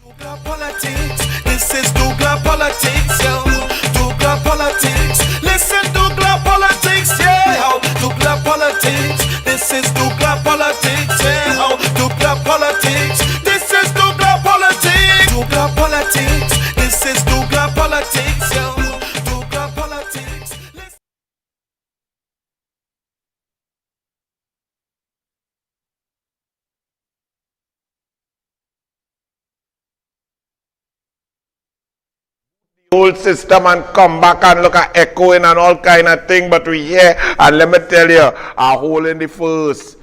douglAR politics. This is douglAR politics, yo. douglAR politics. Listen, douglAR politics, yeah. douglAR politics. This is douglAR politics, yeah. douglAR politics. This is douglAR politics. douglAR politics. This is douglAR politics, yo. douglAR politics. Old system and come back and look at echoing and all kind of thing, but we here, and let me tell you, are holding the first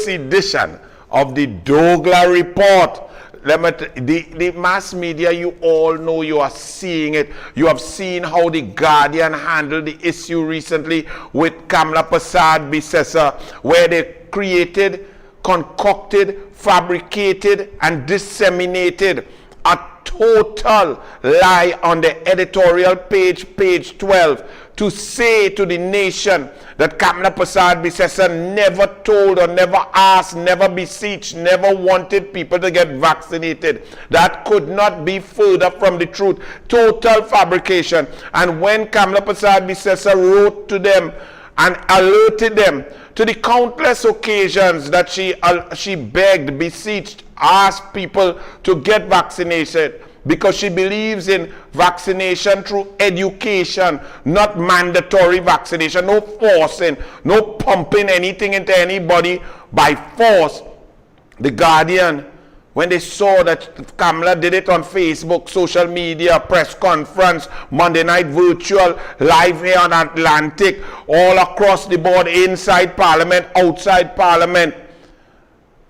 edition of the douglAR report. The mass media, you all know, you are seeing it. You have seen how the Guardian handled the issue recently with Kamla Persad-Bissessar, where they created, concocted, fabricated, and disseminated a total lie on the editorial page, page 12, to say to the nation that Kamla Persad-Bissessar never told or never asked, never beseeched, never wanted people to get vaccinated. That could not be further from the truth. Total fabrication. And when Kamla Persad-Bissessar wrote to them and alerted them to the countless occasions that she begged, beseeched, asked people to get vaccinated, because she believes in vaccination through education, not mandatory vaccination, no forcing, no pumping anything into anybody by force. The Guardian, when they saw that Kamla did it on Facebook, social media, press conference, Monday night virtual, live here on Atlantic, all across the board, inside Parliament, outside Parliament,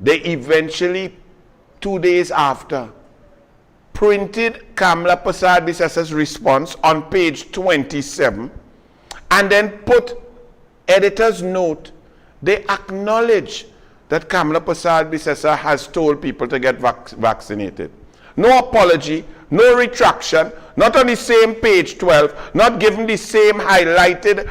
they eventually, 2 days after, printed Kamla Persad-Bissessar's response on page 27 and then put editor's note. They acknowledge that Kamla Persad-Bissessar has told people to get vaccinated. No apology, no retraction, not on the same page 12, not given the same highlighted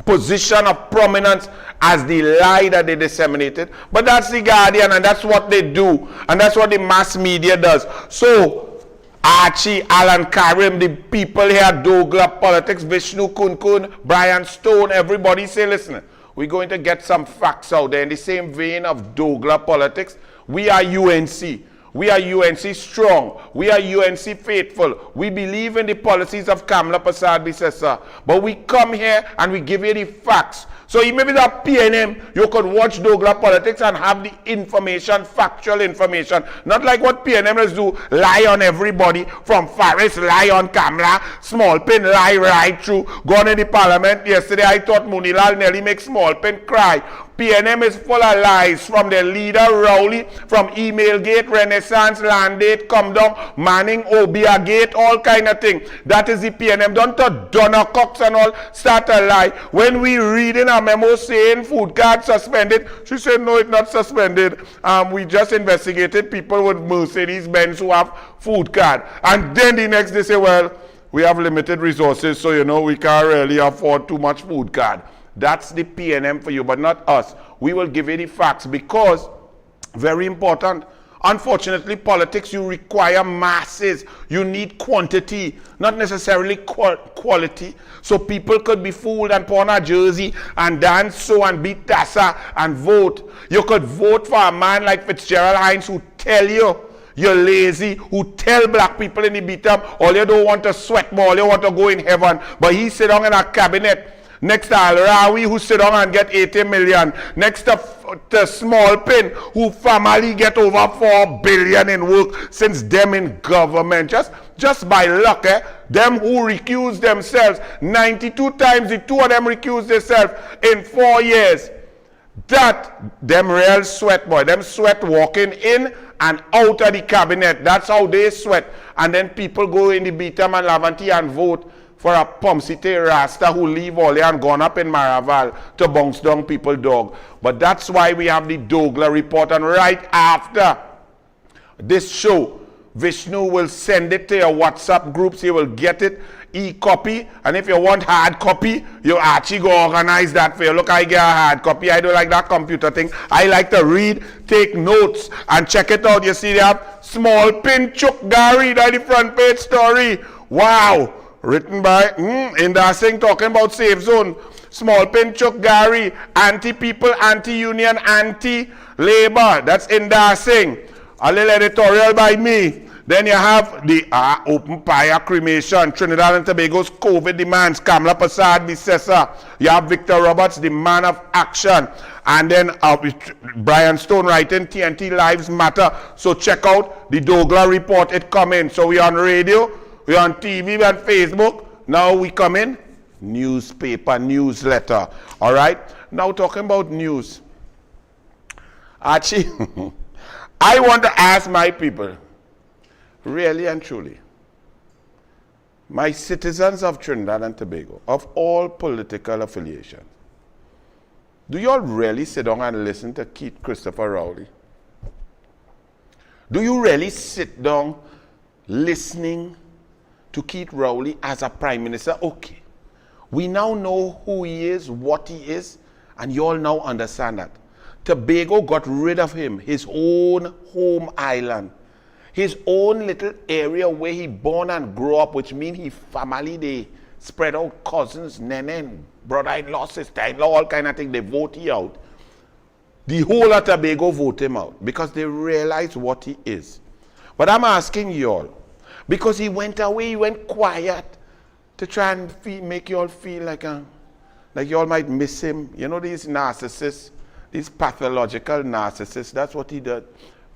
position of prominence as the lie that they disseminated. But that's the Guardian, and that's what they do, and that's what the mass media does. So Archie, Alan Karim, the people here at douglAR Politics, Vishnu Kunkun, Brian Stone, everybody say, listen, we're going to get some facts out there in the same vein of douglAR Politics. We are UNC. We are UNC strong. We are UNC faithful. We believe in the policies of Kamla Persad-Bissessar. But we come here and we give you the facts. So even with a PNM, you could watch douglAR Politics and have the information, factual information. Not like what PNMers do, lie on everybody, from Faris, lie on Kamla, Small Pin, lie right through. Gone in the Parliament yesterday, I thought Munilal nearly make Small Pin cry. PNM is full of lies, from their leader Rowley, from Email Gate, Renaissance, Landate, Come Down, Manning, Obia Gate, all kind of thing. That is the PNM. Don't Donna Cox and all start a lie. When we read in a memo saying food card suspended, she said no, it's not suspended. We just investigated people with Mercedes Benz who have food card. And then the next day say, well, we have limited resources, so you know we can't really afford too much food card. That's the PNM for you, but not us. We will give you the facts because, very important, unfortunately, politics, you require masses. You need quantity, not necessarily quality. So people could be fooled and put on a jersey and dance so and beat Tassa and vote. You could vote for a man like Fitzgerald Hines who tell you you're lazy, who tell black people in the beat up, all you don't want to sweat more, all you want to go in heaven. But he sit down in a cabinet next to Al-Rawi, who sit down and get 80 million. Next to Small Pin, who family get over 4 billion in work since them in government. Just by luck, them who recuse themselves, 92 times the two of them recuse themselves in 4 years. That, them real sweat, boy. Them sweat walking in and out of the cabinet. That's how they sweat. And then people go in the Beatam and Lavanti and vote for a Pomsite Rasta who leave all and gone up in Maraval to bounce down people dog. But that's why we have the douglAR report. And right after this show, Vishnu will send it to your WhatsApp groups. You will get it e-copy, and if you want hard copy, you actually go organize that for you. Look, I get a hard copy. I don't like that computer thing. I like to read, take notes, and check it out. You see, they have small pin Chuck Gary, that's the front page story. Wow. Written by Indasing, talking about safe zone. Small pin Chuck Gary, anti-people, anti-union, anti-labor. That's Indasing. A little editorial by me. Then you have the open fire cremation, Trinidad and Tobago's COVID demands, Kamala Prasad, Bissessa. You have Victor Roberts, the man of action. And then Brian Stone writing TNT Lives Matter. So check out the douglAR report, it come in. So we're on radio, we're on TV, we're on Facebook. Now we come in, newspaper, newsletter. All right? Now talking about news. Actually, I want to ask my people, really and truly, my citizens of Trinidad and Tobago, of all political affiliations, do you all really sit down and listen to Keith Christopher Rowley? Do you really sit down listening to Keith Rowley as a prime minister? Okay, we now know who he is, what he is, and you all now understand that. Tobago got rid of him, his own home island, his own little area where he born and grew up, which means he family, they spread out cousins, nene, brother-in-law, sister-in-law, all kind of thing. They vote he out. The whole of Tobago vote him out because they realize what he is. But I'm asking you all, because he went away, he went quiet to try and make you all feel like you all might miss him. You know, these narcissists, these pathological narcissists, that's what he did.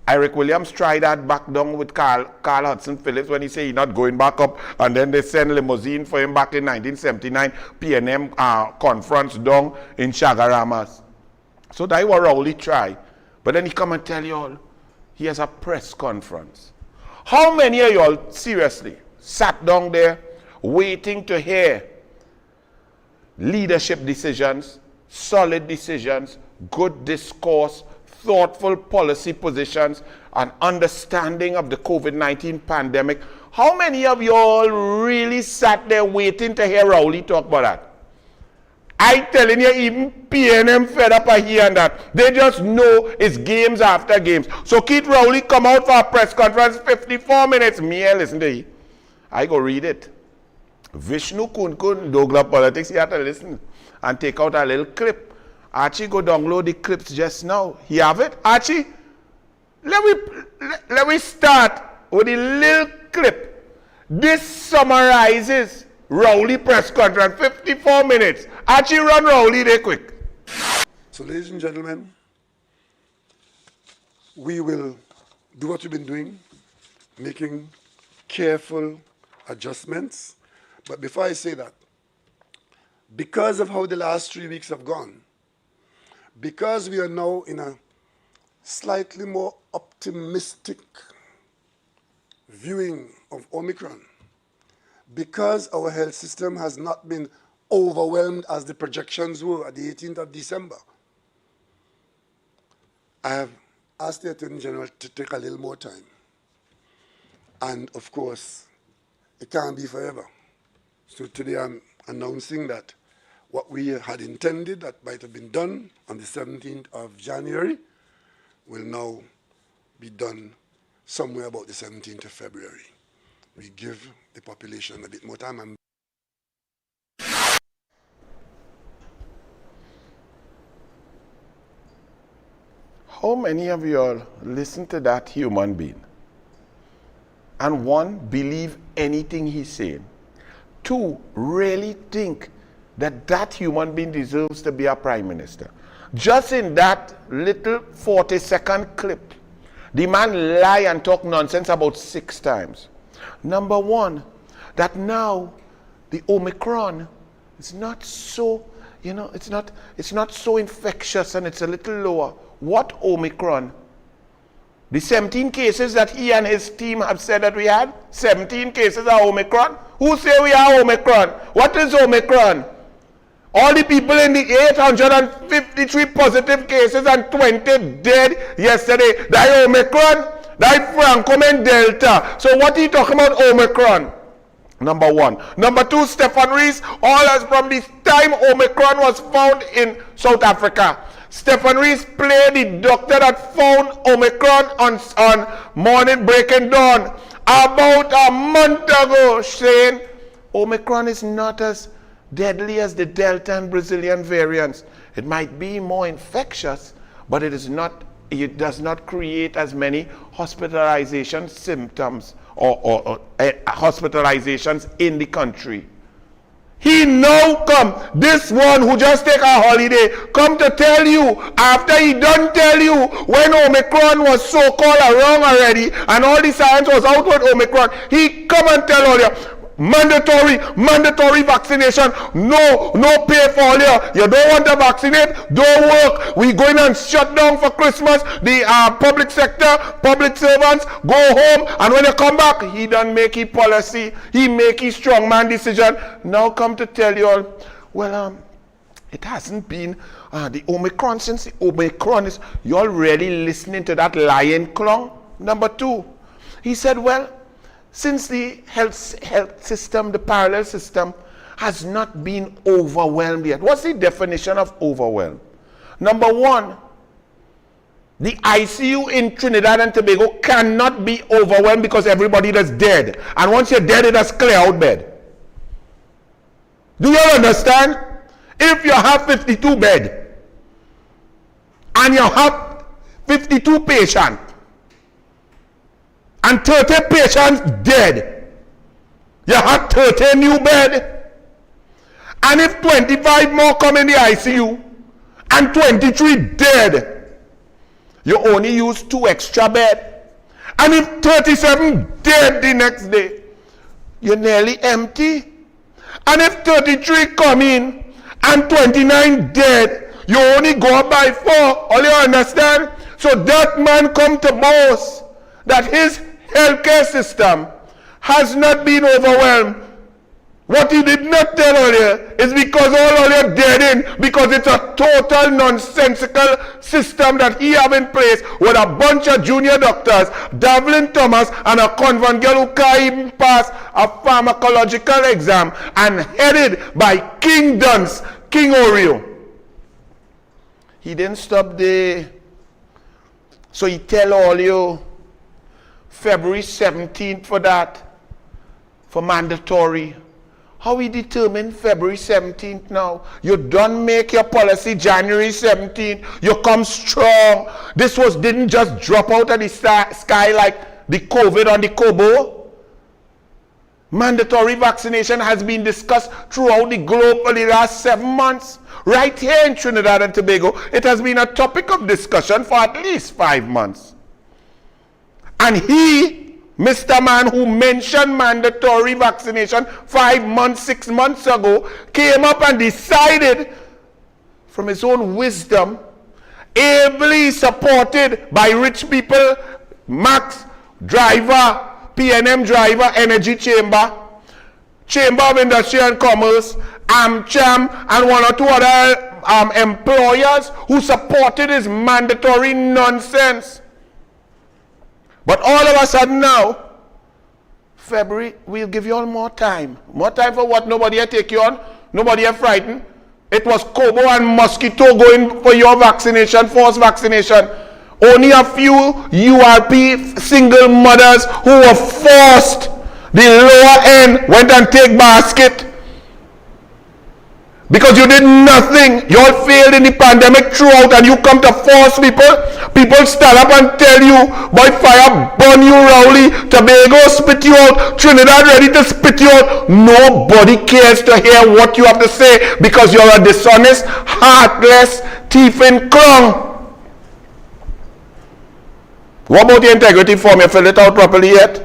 Eric Williams tried that back down with Carl Hudson Phillips when he said he's not going back up, and then they sent limousine for him back in 1979 PNM conference down in Chagaramas. So that was Rowley try. But then he come and tell you all, he has a press conference. How many of you all seriously sat down there waiting to hear leadership decisions, solid decisions, good discourse, thoughtful policy positions, and understanding of the COVID-19 pandemic? How many of you all really sat there waiting to hear Rowley talk about that? I telling you, even PNM fed up of hearing that. They just know it's games after games. So Keith Rowley come out for a press conference, 54 minutes. Me, I listen to it. I go read it. Vishnu Kunkun, douglAR Politics, you have to listen and take out a little clip. Archie, go download the clips just now. You have it? Archie, let me start with a little clip. This summarizes Rowley press conference, 54 minutes. Archie, run Rowley there quick. So, ladies and gentlemen, we will do what we've been doing, making careful adjustments. But before I say that, because of how the last 3 weeks have gone, because we are now in a slightly more optimistic viewing of Omicron, because our health system has not been overwhelmed as the projections were at the 18th of December, I have asked the Attorney General to take a little more time. And of course, it can't be forever. So today I'm announcing that what we had intended that might have been done on the 17th of January will now be done somewhere about the 17th of February. We give the population a bit more time. How many of you all listen to that human being? And one, believe anything he's saying. Two, really think that that human being deserves to be a prime minister. Just in that little 40-second clip, the man lie and talk nonsense about 6 times. Number one, that now the Omicron is not so, it's not so infectious and it's a little lower. What Omicron? The 17 cases that he and his team have said that we had, 17 cases are Omicron. Who say we are Omicron? What is Omicron? All the people in the 853 positive cases and 20 dead yesterday, that Omicron, that Francoman Delta. So what are you talking about Omicron? Number one. Number two, Stephen Rees, all as from the time Omicron was found in South Africa. Stephen Rees played the doctor that found Omicron on morning breaking dawn about a month ago, saying Omicron is not as deadly as the Delta and Brazilian variants. It might be more infectious, but it does not create as many hospitalization symptoms or hospitalizations in the country. He now come, this one who just take a holiday, come to tell you, after he done tell you, when Omicron was so-called wrong already, and all the science was out with Omicron, he come and tell all you, mandatory vaccination, no pay for all you. You don't want to vaccinate, don't work. We going and shut down for Christmas. The public sector, public servants, go home, and when you come back, he done make his policy, he make his strongman decision. Now come to tell you all, well, it hasn't been the Omicron. Since the Omicron is, you all really listening to that lion clown? Number two, he said, well, since the health system, the parallel system, has not been overwhelmed yet. What's the definition of overwhelmed? Number one, the ICU in Trinidad and Tobago cannot be overwhelmed because everybody that's dead. And once you're dead, it has clear out bed. Do you understand? If you have 52 bed and you have 52 patients, and 30 patients dead, you have 30 new bed. And if 25 more come in the ICU and 23 dead, you only use 2 extra bed. And if 37 dead the next day, you're nearly empty. And if 33 come in and 29 dead, you only go up by 4. All you understand? So that man come to boast that his healthcare system has not been overwhelmed. What he did not tell earlier is because all you're dead in, because it's a total nonsensical system that he have in place with a bunch of junior doctors, Davlin Thomas and a convent girl who can't even pass a pharmacological exam, and headed by King Duns, King Oreo. He didn't stop there. So he tell all you, February 17th for that, for mandatory. How we determine February 17th now? You don't make your policy January 17th. You come strong. This didn't just drop out of the sky like the COVID on the Kobo. Mandatory vaccination has been discussed throughout the globe for the last 7 months. Right here in Trinidad and Tobago, it has been a topic of discussion for at least 5 months. And he, Mr. Man who mentioned mandatory vaccination 5 months, 6 months ago, came up and decided from his own wisdom, ably supported by rich people, Max driver, PNM driver, Energy Chamber, Chamber of Industry and Commerce, AmCham, and 1 or 2 other employers who supported his mandatory nonsense. But all of a sudden now, February, we'll give you all more time. More time for what? Nobody will take you on. Nobody will frighten. It was Kobo and Mosquito going for your vaccination, forced vaccination. Only a few URP single mothers who were forced, the lower end, went and take basket. Because you did nothing. You all failed in the pandemic throughout, and you come to force people. People stand up and tell you, boy, fire burn you, Rowley. Tobago spit you out. Trinidad ready to spit you out. Nobody cares to hear what you have to say because you're a dishonest, heartless, thieving clown. What about the integrity form? You fill it out properly yet?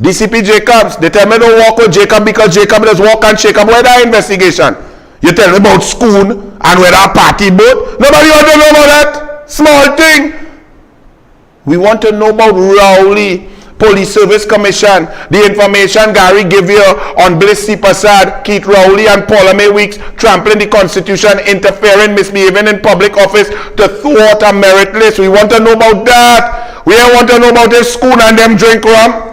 DCP Jacobs, they tell me don't walk with Jacob because Jacob does walk and shake up. Where that investigation? You tell me about school and where that party boat. Nobody want to know about that small thing. We want to know about Rowley Police Service Commission. The information Gary gave you on Bliss C. Prasad, Keith Rowley and Paula May Weeks trampling the Constitution, interfering, misbehaving in public office to thwart a merit list. We want to know about that. We don't want to know about his school and them drink rum.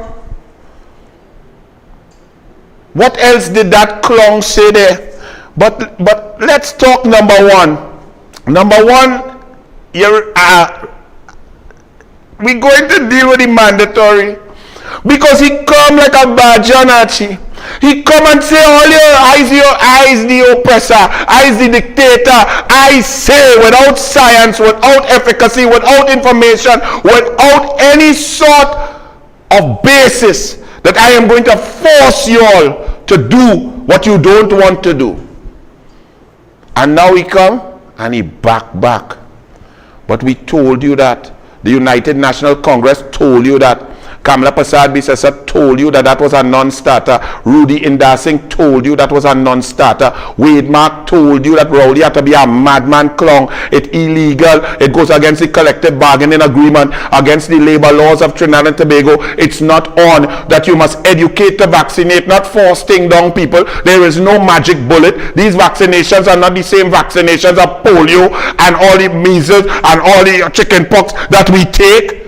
What else did that clown say there? But let's talk number one. Number one, we're going to deal with the mandatory. Because he come like a Bajanachi. He come and say, all your eyes the oppressor, eyes the dictator. I say, without science, without efficacy, without information, without any sort of basis, that I am going to force you all to do what you don't want to do. And now he come and he back. But we told you that. The United National Congress told you that. Kamala Prasad Bisesa told you that was a non-starter. Rudy Indasing told you that was a non-starter. Wade Mark told you that Rowley had to be a madman clown. It's illegal. It goes against the collective bargaining agreement, against the labor laws of Trinidad and Tobago. It's not on. That you must educate to vaccinate, not force things down people. There is no magic bullet. These vaccinations are not the same vaccinations of polio and all the measles and all the chicken pox that we take.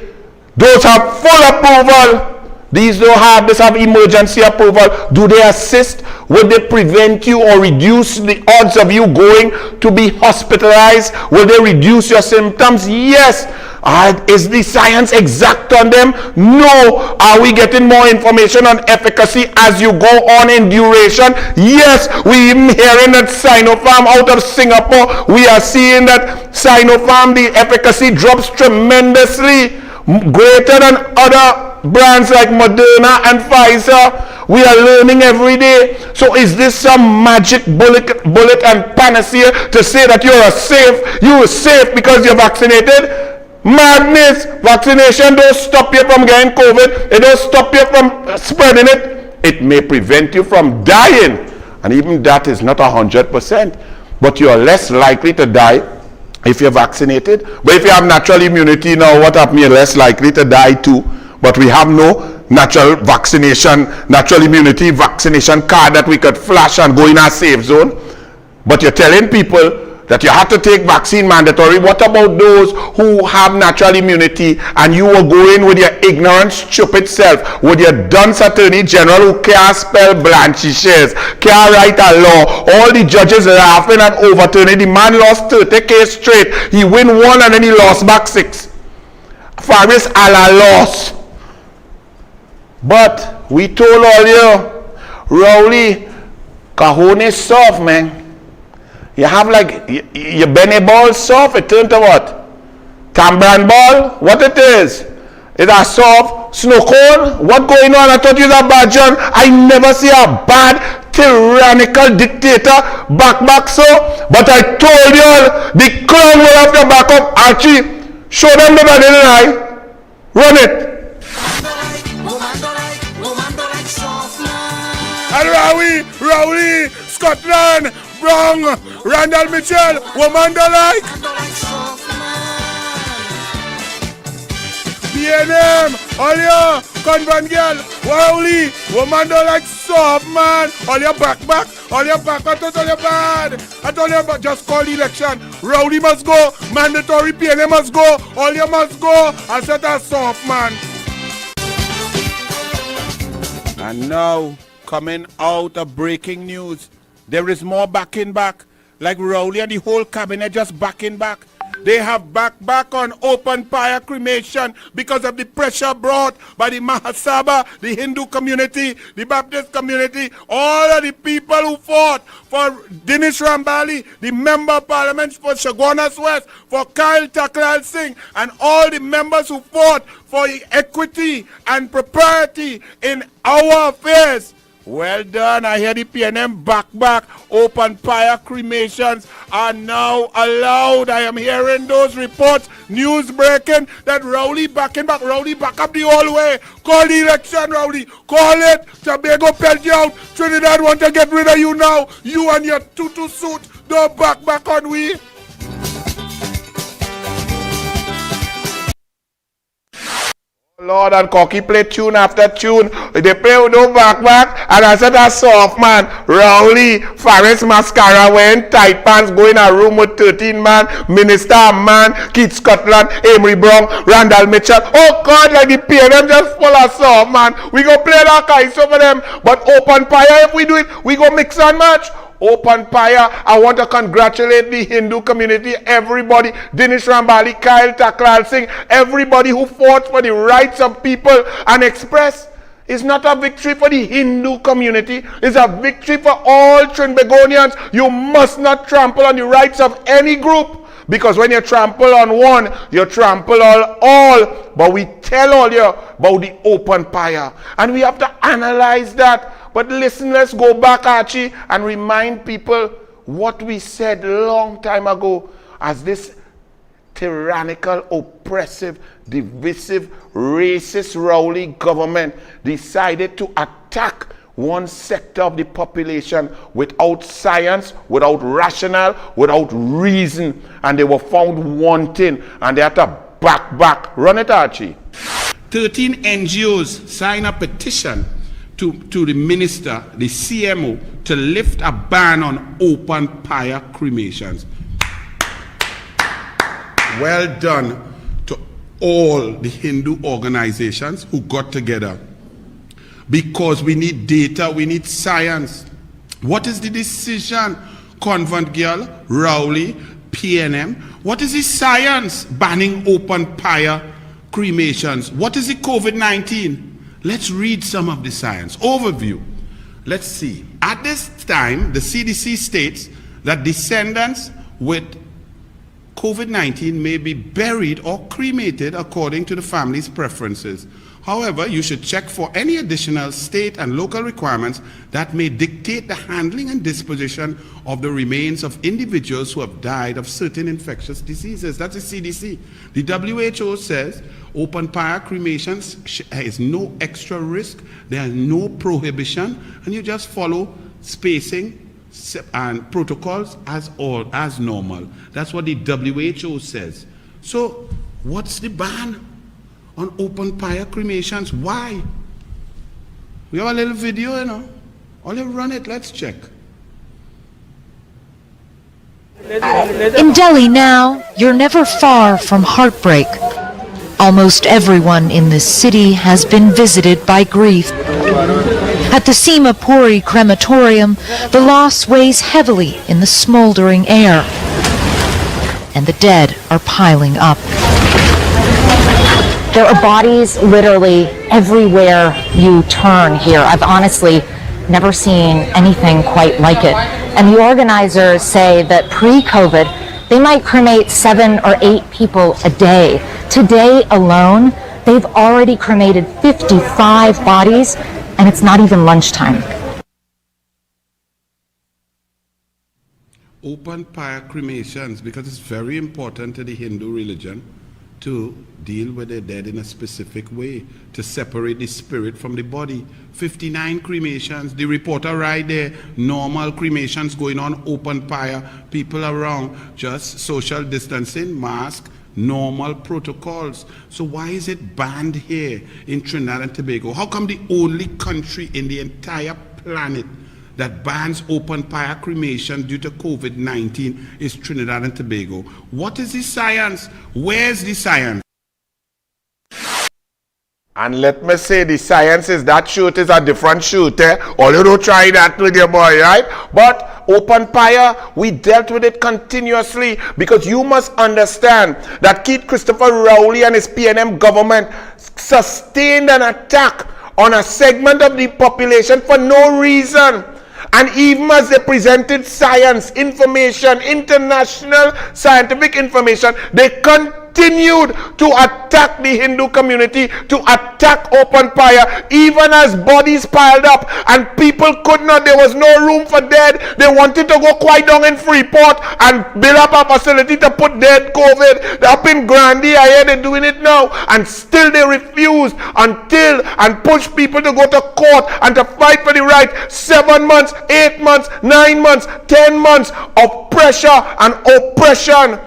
Those have full approval. These don't have this, have emergency approval. Do they assist? Will they prevent you or reduce the odds of you going to be hospitalized? Will they reduce your symptoms? Yes. Is the science exact on them? No. Are we getting more information on efficacy as you go on in duration? Yes. We're hearing that Sinopharm out of Singapore, we are seeing that Sinopharm, the efficacy drops tremendously, greater than other brands like Moderna and Pfizer. We are learning every day. So is this some magic bullet and panacea to say that you're safe because you're vaccinated? Madness. Vaccination don't stop you from getting COVID. It don't stop you from spreading it. It may prevent you from dying, and even that is not 100%, but you're less likely to die if you're vaccinated. But if you have natural immunity now, what happened? You're less likely to die too. But we have no natural immunity vaccination card that we could flash and go in a safe zone. But you're telling people that you have to take vaccine mandatory. What about those who have natural immunity and you were going with your ignorant, stupid self, with your dunce attorney general who can't spell blanchishes, can't write a law, all the judges laughing and overturning. The man lost 30 cases straight. He win one and then he lost back 6. Faris a la loss. But we told all you, Rowley, cajones soft, man. You have like your Benny ball soft, it turned to what? Tambran ball? What it is? It's a soft snow cone? What going on? I thought you was a bad John. I never see a bad tyrannical dictator back so. But I told you all, the clown will have to back up. Archie, show them the body eye. Run it. And Rowley, Scotland, Brown, Randall Mitchell, woman don't like. B&M, all your convent girl, Rowley, woman don't like soft man. All your back, all your back, I told you bad. I told you about just call the election. Rowley must go, mandatory B&M must go, all you must go. I said that soft man. And now, coming out of breaking news, there is more backing back. Like Rowley and the whole cabinet just backing back. They have back on open fire cremation because of the pressure brought by the Mahasabha, the Hindu community, the Baptist community, all of the people who fought for Dinesh Rambali, the member of parliament for Chaguanas West, for Kyle Taklal Singh, and all the members who fought for equity and propriety in our affairs. Well done. I hear the PNM back. Open fire cremations are now allowed. I am hearing those reports, news breaking, that Rowley backing back. Rowley back up the whole way. Call the election, Rowley. Call it. Tobago pelt you out. Trinidad want to get rid of you now. You and your tutu suit. Don't back on we. Lord, and Cocky play tune after tune. They play with no back, and I said, a soft man, Rowley, Faris Mascara wearing tight pants, going a room with 13 man, Minister man, Keith Scotland, Amory Brown, Randall Mitchell. Oh God, like the PNM just full of soft man. We go play that guys over them, but open fire, if we do it, we go mix and match. Open fire. I want to congratulate the Hindu community, everybody, Dinesh Rambali, Kyle Taklal Singh, everybody who fought for the rights of people and express. It's not a victory for the Hindu community. It's a victory for all Trinbagonians. You must not trample on the rights of any group. Because when you trample on one, you trample on all. But we tell all you about the open fire. And we have to analyze that. But listen, let's go back, Archie, and remind people what we said long time ago as this tyrannical, oppressive, divisive, racist, rowdy government decided to attack one sector of the population without science, without rationale, without reason. And they were found wanting, and they had to back. Run it, Archie. 13 NGOs signed a petition to the minister, the CMO, to lift a ban on open fire cremations. Well done to all the Hindu organizations who got together. Because we need data, we need science. What is the decision, Convent Girl, Rowley, PNM? What is the science banning open fire cremations? What is the COVID-19? Let's read some of the science. Overview. Let's see. At this time, the CDC states that descendants with COVID-19 may be buried or cremated according to the family's preferences. However, you should check for any additional state and local requirements that may dictate the handling and disposition of the remains of individuals who have died of certain infectious diseases. That's the CDC. The WHO says open fire cremations is no extra risk, there is no prohibition, and you just follow spacing and protocols as normal. That's what the WHO says. So, what's the ban on open fire cremations? Why? We have a little video, you know. Only run it, let's check. In Delhi now, you're never far from heartbreak. Almost everyone in this city has been visited by grief. At the Seema Puri crematorium, the loss weighs heavily in the smoldering air, and the dead are piling up. There are bodies literally everywhere you turn here. I've honestly never seen anything quite like it. And the organizers say that pre-COVID, they might cremate 7 or 8 people a day. Today alone, they've already cremated 55 bodies, and it's not even lunchtime. Open fire cremations, because it's very important to the Hindu religion to deal with the dead in a specific way, to separate the spirit from the body. 59 cremations, the reporter right there, normal cremations going on, open fire, people around, just social distancing, mask, normal protocols. So why is it banned here in Trinidad and Tobago? How come the only country in the entire planet that bans open fire cremation due to COVID-19 is Trinidad and Tobago? What is the science? Where's the science? And let me say, the science is that shoot is a different shoot, or you don't try that with your boy, right? But open fire, we dealt with it continuously, because you must understand that Keith Christopher Rowley and his PNM government sustained an attack on a segment of the population for no reason. And even as they presented science, information, international scientific information, they continued to attack the Hindu community, to attack open fire, even as bodies piled up and people could not, there was no room for dead. They wanted to go quite down in Freeport and build up a facility to put dead COVID. Up in Grandy, I hear they're doing it now, and still they refuse and push people to go to court and to fight for the right. 7 months, 8 months, 9 months, 10 months of pressure and oppression.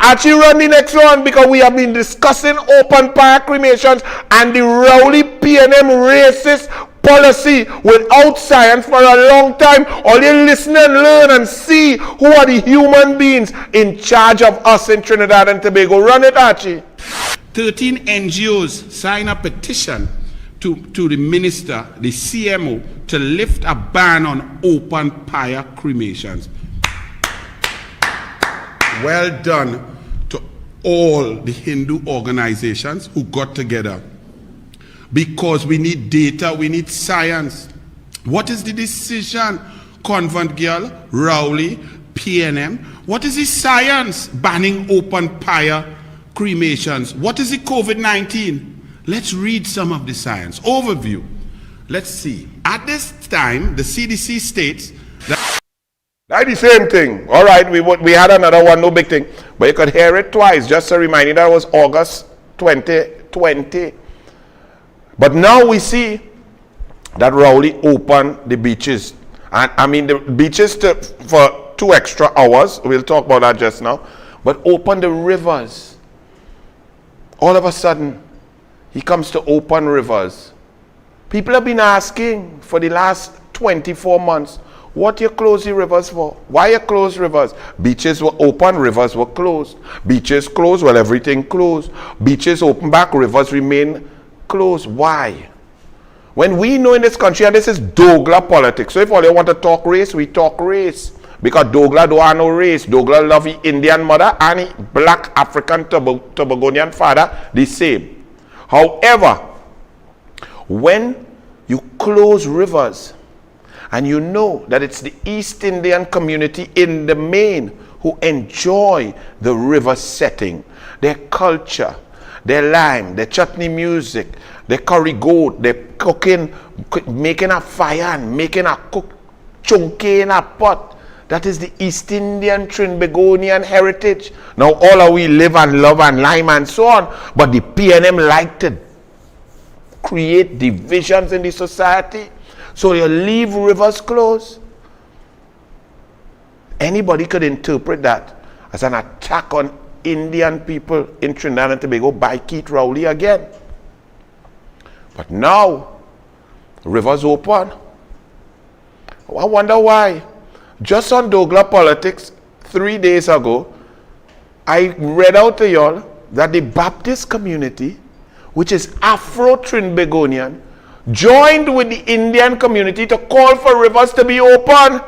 Actually run the next one, because we have been discussing open fire cremations and the Rowley PNM racist policy without science for a long time. All you listen and learn and see who are the human beings in charge of us in Trinidad and Tobago. Run it, Archie. 13 NGOs sign a petition to the minister, the CMO, to lift a ban on open fire cremations. Well done to all the Hindu organizations who got together, because we need data, we need science. What is the decision, Convent Girl, Rowley, PNM? What is the science banning open fire cremations? What is the COVID-19? Let's read some of the science. Overview. Let's see. At this time, the CDC states that... That's the same thing. All right, we had another one, no big thing. But you could hear it twice, just to remind you that was August 2020. But now we see that Rowley opened the beaches. And I mean the beaches for 2 extra hours. We'll talk about that just now. But open the rivers. All of a sudden, he comes to open rivers. People have been asking for the last 24 months, what you close the rivers for? Why you close rivers? Beaches were open, rivers were closed. Beaches closed, well, everything closed. Beaches open back, rivers remain closed. Why? When we know in this country, and this is douglAR politics, so if all you want to talk race, we talk race. Because douglAR don't have no race. douglAR love his Indian mother and his black African Tobagonian father the same. However, when you close rivers, and you know that it's the East Indian community in the main who enjoy the river setting, their culture, their lime, their chutney music, their curry goat, their cooking, making a fire and making a cook chunky in a pot. That is the East Indian Trinbagonian heritage. Now all of we live and love and lime and so on, but the PNM like to create divisions in the society. So you leave rivers closed. Anybody could interpret that as an attack on Indian people in Trinidad and Tobago by Keith Rowley again. But now, rivers open. I wonder why. Just on douglAR politics, 3 days ago, I read out to y'all that the Baptist community, which is Afro-Trinbagonian, joined with the Indian community to call for rivers to be open.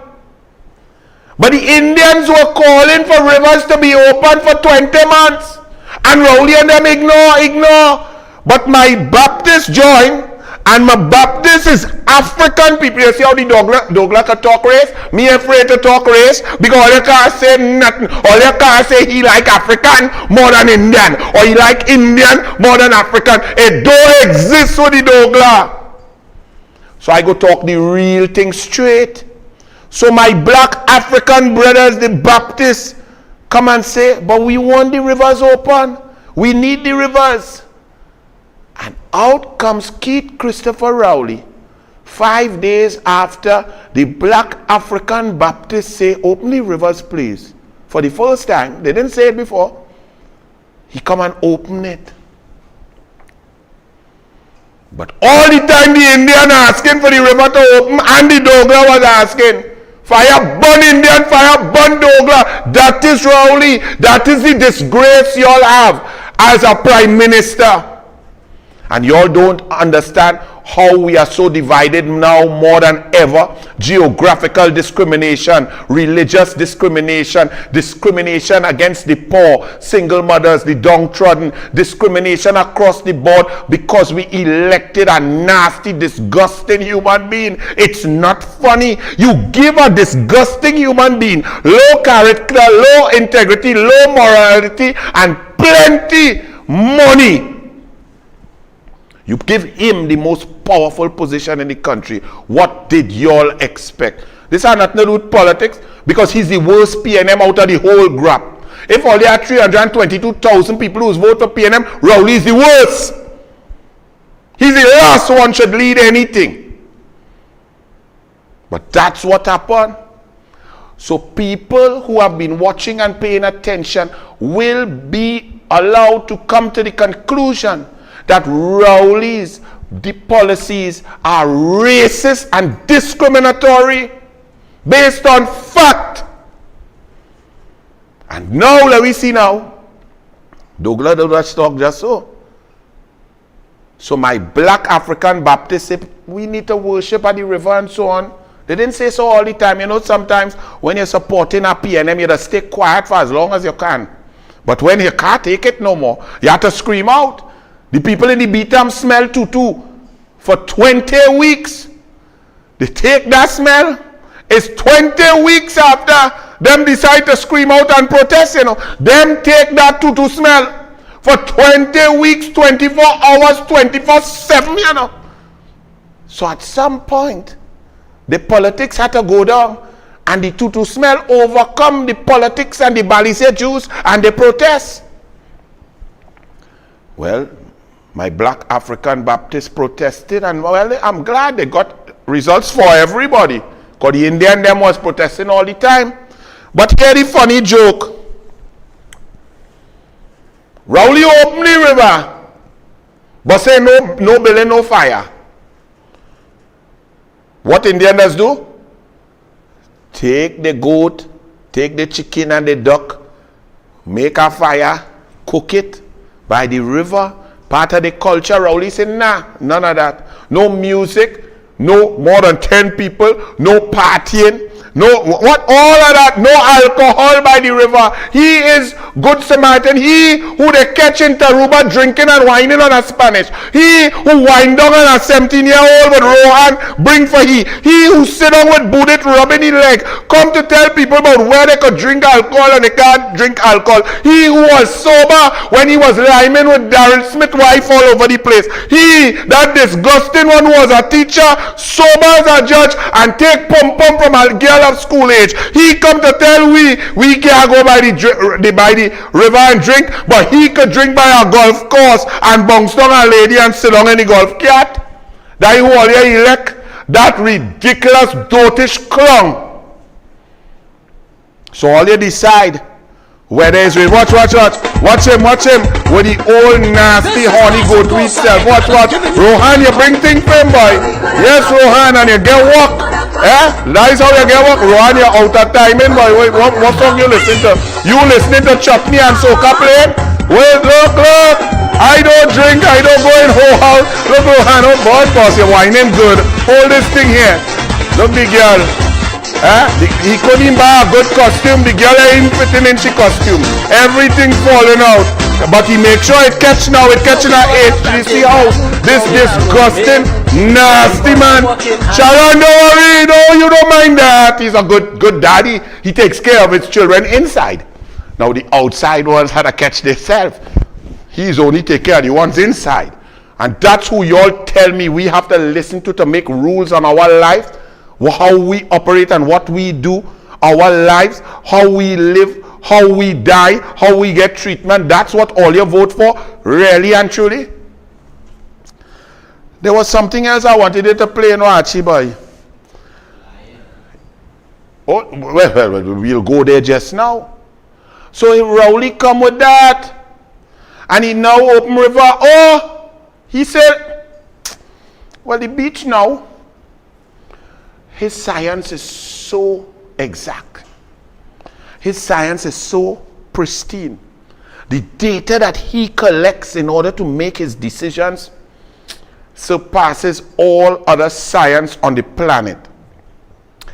But the Indians were calling for rivers to be open for 20 months. And Rowley and them ignore. But my Baptist joined, and my Baptist is African people. You see how the douglAR can talk race? Me afraid to talk race because all you can't say nothing. All you can't say he like African more than Indian, or he like Indian more than African. It don't exist with the douglAR. So I go talk the real thing straight. So my black African brothers, the Baptists, come and say, but we want the rivers open. We need the rivers. And out comes Keith Christopher Rowley, 5 days after the black African Baptists say, open the rivers, please. For the first time, they didn't say it before. He come and open it. But all the time the Indian asking for the river to open, and the douglAR was asking, fire burn Indian, fire burn douglAR. That is Rowley. That is the disgrace y'all have as a prime minister. And y'all don't understand how we are so divided now more than ever. Geographical discrimination, religious discrimination, discrimination against the poor, single mothers, the downtrodden, discrimination across the board because we elected a nasty, disgusting human being. It's not funny. You give a disgusting human being low character, low integrity, low morality, and plenty money. You give him the most powerful position in the country. What did y'all expect? This has nothing to do with politics, because he's the worst PNM out of the whole grab. If only had 322,000 people who vote for PNM, Rowley is the worst. He's the last one should lead anything. But that's what happened. So people who have been watching and paying attention will be allowed to come to the conclusion that Rowley's policies are racist and discriminatory based on fact. And now let me see now. douglAR does talk just so. So my black African Baptists say we need to worship at the river and so on. They didn't say so all the time. You know, sometimes when you're supporting a PNM, you just stay quiet for as long as you can. But when you can't take it no more, you have to scream out. The people in the Beatam smell tutu for 20 weeks. They take that smell. It's 20 weeks after them decide to scream out and protest, you know. Them take that tutu smell for 20 weeks, 24 hours, 24/7, you know. So at some point, the politics had to go down, and the tutu smell overcome the politics and the Balisé Jews, and they protest. Well, my black African Baptists protested, and well, I'm glad they got results for everybody, because the Indian them was protesting all the time. But here the funny joke. Rowley open the river, but say no building, no fire. What Indians do? Take the goat, take the chicken and the duck, make a fire, cook it by the river, part of the culture. Rowley said, nah, none of that. No music, no more than 10 people, no partying, no what, all of that, no alcohol by the river. He is Good Samaritan. He who they catch in Taruba drinking and whining on a Spanish. He who wind down on a 17-year-old with Rohan bring for he. He who sit down with Budit rubbing his leg. Come to tell people about where they could drink alcohol and they can't drink alcohol. He who was sober when he was rhyming with Darrell Smith's wife all over the place. He, that disgusting one who was a teacher, sober as a judge and take pom-pom from a girl of school age. He come to tell we can't go by the river and drink, but he could drink by a golf course and bounce down a lady and sit down in the golf cart. That he all here elect that ridiculous dotish clown. So all you decide whether it's watch him with the old nasty horny goat to itself. Watch Rohan, you bring things for him, boy. Yes, Rohan, and you get walk. That is how you get walk. Rohan, you're out of timing, boy. What song you listening to? You listening to Chutney and Soca playing? Wait, look. I don't drink, I don't go in whole house. Look, Rohan, oh boss, you're whining good. Hold this thing here. Look, the girl. He couldn't even buy a good costume. The girl ain't fitting in she costume. Everything falling out. But he make sure it catch now. It catching her age. You see how this disgusting, nasty man. Sharon, don't worry. No, you don't mind that. He's a good daddy. He takes care of his children inside. Now the outside ones had to catch themselves. He's only take care of the ones inside. And that's who y'all tell me we have to listen to make rules on our life. How we operate and what we do, our lives, how we live, how we die, how we get treatment. That's what all you vote for, really and truly. There was something else I wanted you to play, no, Archie boy. Oh, well, we'll go there just now. So Rowley come with that, and he now open river. Oh, he said, well, the beach now. His science is so exact. His science is so pristine. The data that he collects in order to make his decisions surpasses all other science on the planet.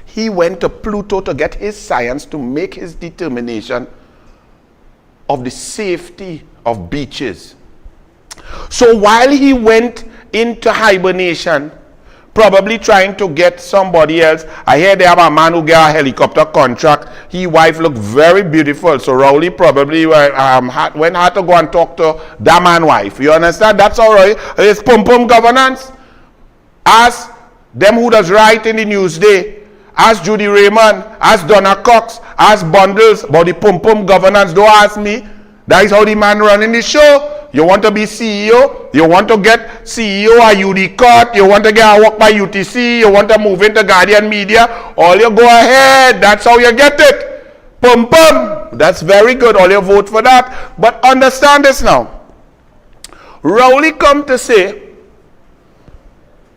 He went to Pluto to get his science to make his determination of the safety of beaches. So while he went into hibernation, probably trying to get somebody else. I hear they have a man who got a helicopter contract. His wife looked very beautiful. So Rowley probably went had to go and talk to that man's wife. You understand? That's all right. It's pum-pum governance. Ask them who does write in the Newsday. Ask Judy Raymond. Ask Donna Cox. Ask Bundles about the pum-pum governance. Don't ask me. That is how the man running the show. You want to be CEO? You want to get CEO at UDCOT? You want to get a work by UTC? You want to move into Guardian Media? All you go ahead. That's how you get it. Pum pum. That's very good. All you vote for that. But understand this now. Rowley come to say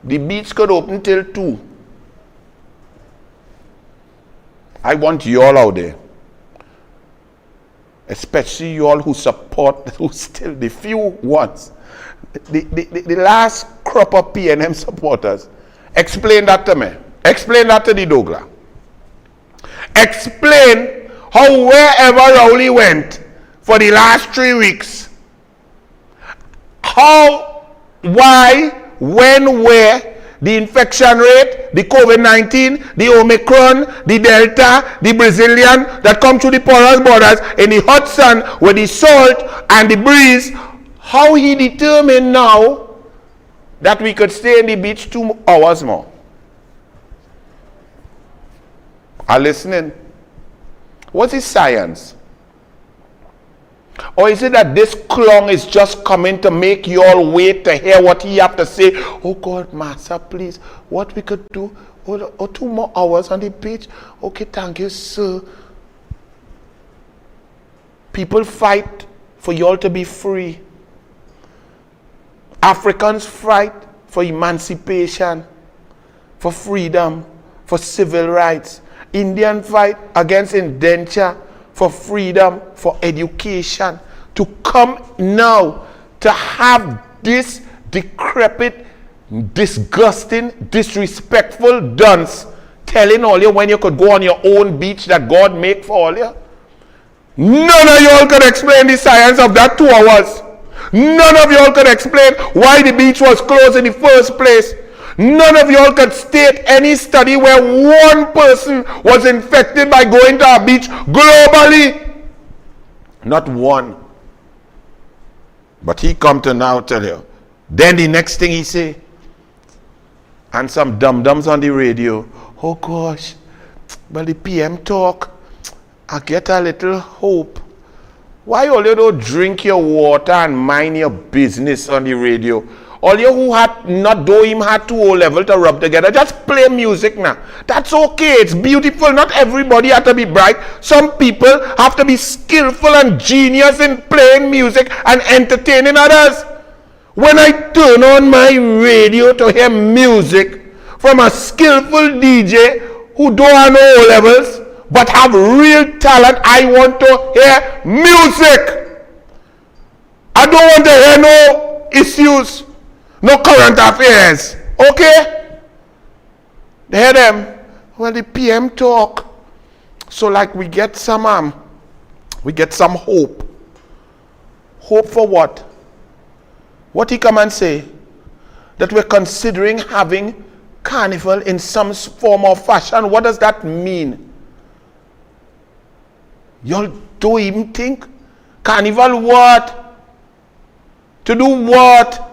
the beach could open till 2. I want you all out there, especially you all who support, who still, the few ones, the last crop of PNM supporters. Explain that to me. Explain that to the douglAR. Explain how wherever Rowley went for the last 3 weeks, how, why, when, where, the infection rate, the COVID-19, the Omicron, the Delta, the Brazilian that come through the porous borders in the hot sun with the salt and the breeze, how he determined now that we could stay in the beach 2 hours more. Are listening? What's his science? Or is it that this clown is just coming to make you all wait to hear what he have to say? Oh God, Master, please, what we could do? Oh, 2 more hours on the beach? Okay, thank you, sir. People fight for you all to be free. Africans fight for emancipation, for freedom, for civil rights. Indians fight against indenture, for freedom, for education. To come now to have this decrepit, disgusting, disrespectful dunce telling all you when you could go on your own beach that God made for all you. None of you all could explain the science of that 2 hours. None of you all could explain why the beach was closed in the first place. None of you all could state any study where one person was infected by going to a beach globally. Not one. But he come to now tell you. Then the next thing he say, and some dum-dums on the radio, oh gosh, well the PM talk, I get a little hope. Why all you don't drink your water and mind your business on the radio? All you who had not do him had 2 O-level to rub together, just play music now. That's okay, it's beautiful. Not everybody has to be bright. Some people have to be skillful and genius in playing music and entertaining others. When I turn on my radio to hear music from a skillful DJ who don't have no O-levels but have real talent, I want to hear music. I don't want to hear no issues. No current affairs. Okay? They hear them. Well, the PM talk. So like we get some hope. Hope for what? What he come and say? That we're considering having carnival in some form or fashion. What does that mean? Y'all don't even think? Carnival what? To do what?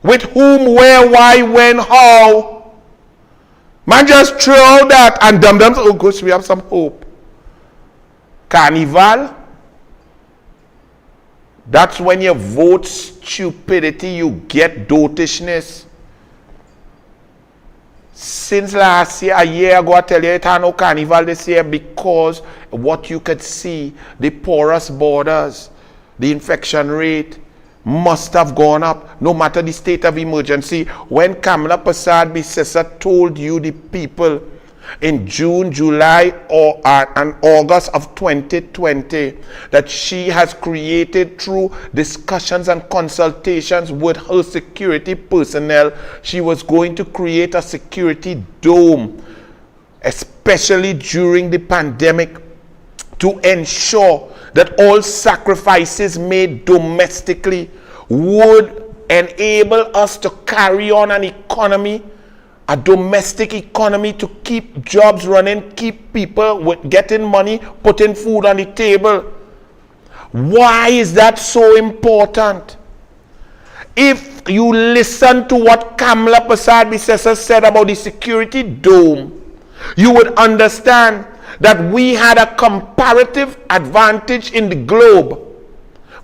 With whom, where, why, when, how? Man just throw out that and dum-dums, oh gosh, we have some hope. Carnival, that's when you vote stupidity, you get dotishness. Since last year, a year ago, I tell you, it had no carnival this year because what you could see, the porous borders, the infection rate, must have gone up, no matter the state of emergency. When Kamala Persad-Bissessar told you, the people, in June, July, and August of 2020, that she has created through discussions and consultations with her security personnel, she was going to create a security dome, especially during the pandemic, to ensure that all sacrifices made domestically would enable us to carry on an economy, a domestic economy, to keep jobs running, keep people with getting money, putting food on the table. Why is that so important? If you listen to what Kamala Persad-Bissessar said about the security dome, you would understand that we had a comparative advantage in the globe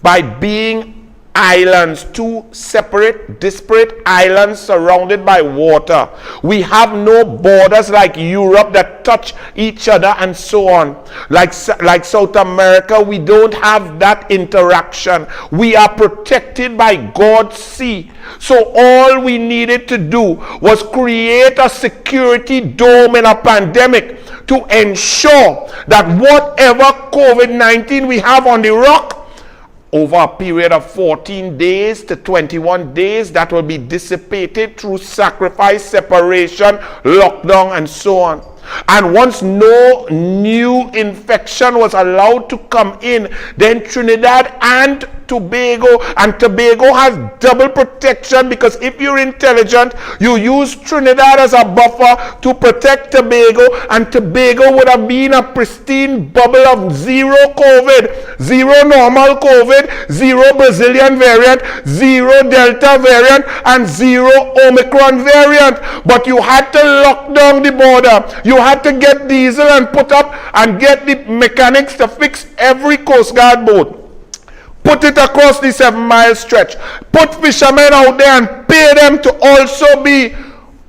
by being islands, two separate, disparate islands surrounded by water. We have no borders like Europe that touch each other and so on. Like South America, we don't have that interaction. We are protected by God's sea. So all we needed to do was create a security dome in a pandemic to ensure that whatever COVID-19 we have on the rock, over a period of 14 days to 21 days, that will be dissipated through sacrifice, separation, lockdown, and so on. And once no new infection was allowed to come in, then Trinidad and Tobago has double protection, because if you're intelligent, you use Trinidad as a buffer to protect Tobago, and Tobago would have been a pristine bubble of zero COVID, zero normal COVID, zero Brazilian variant, zero Delta variant, and zero Omicron variant. But you had to lock down the border. You had to get diesel and put up and get the mechanics to fix every Coast Guard boat. Put it across the 7-mile stretch. Put fishermen out there and pay them to also be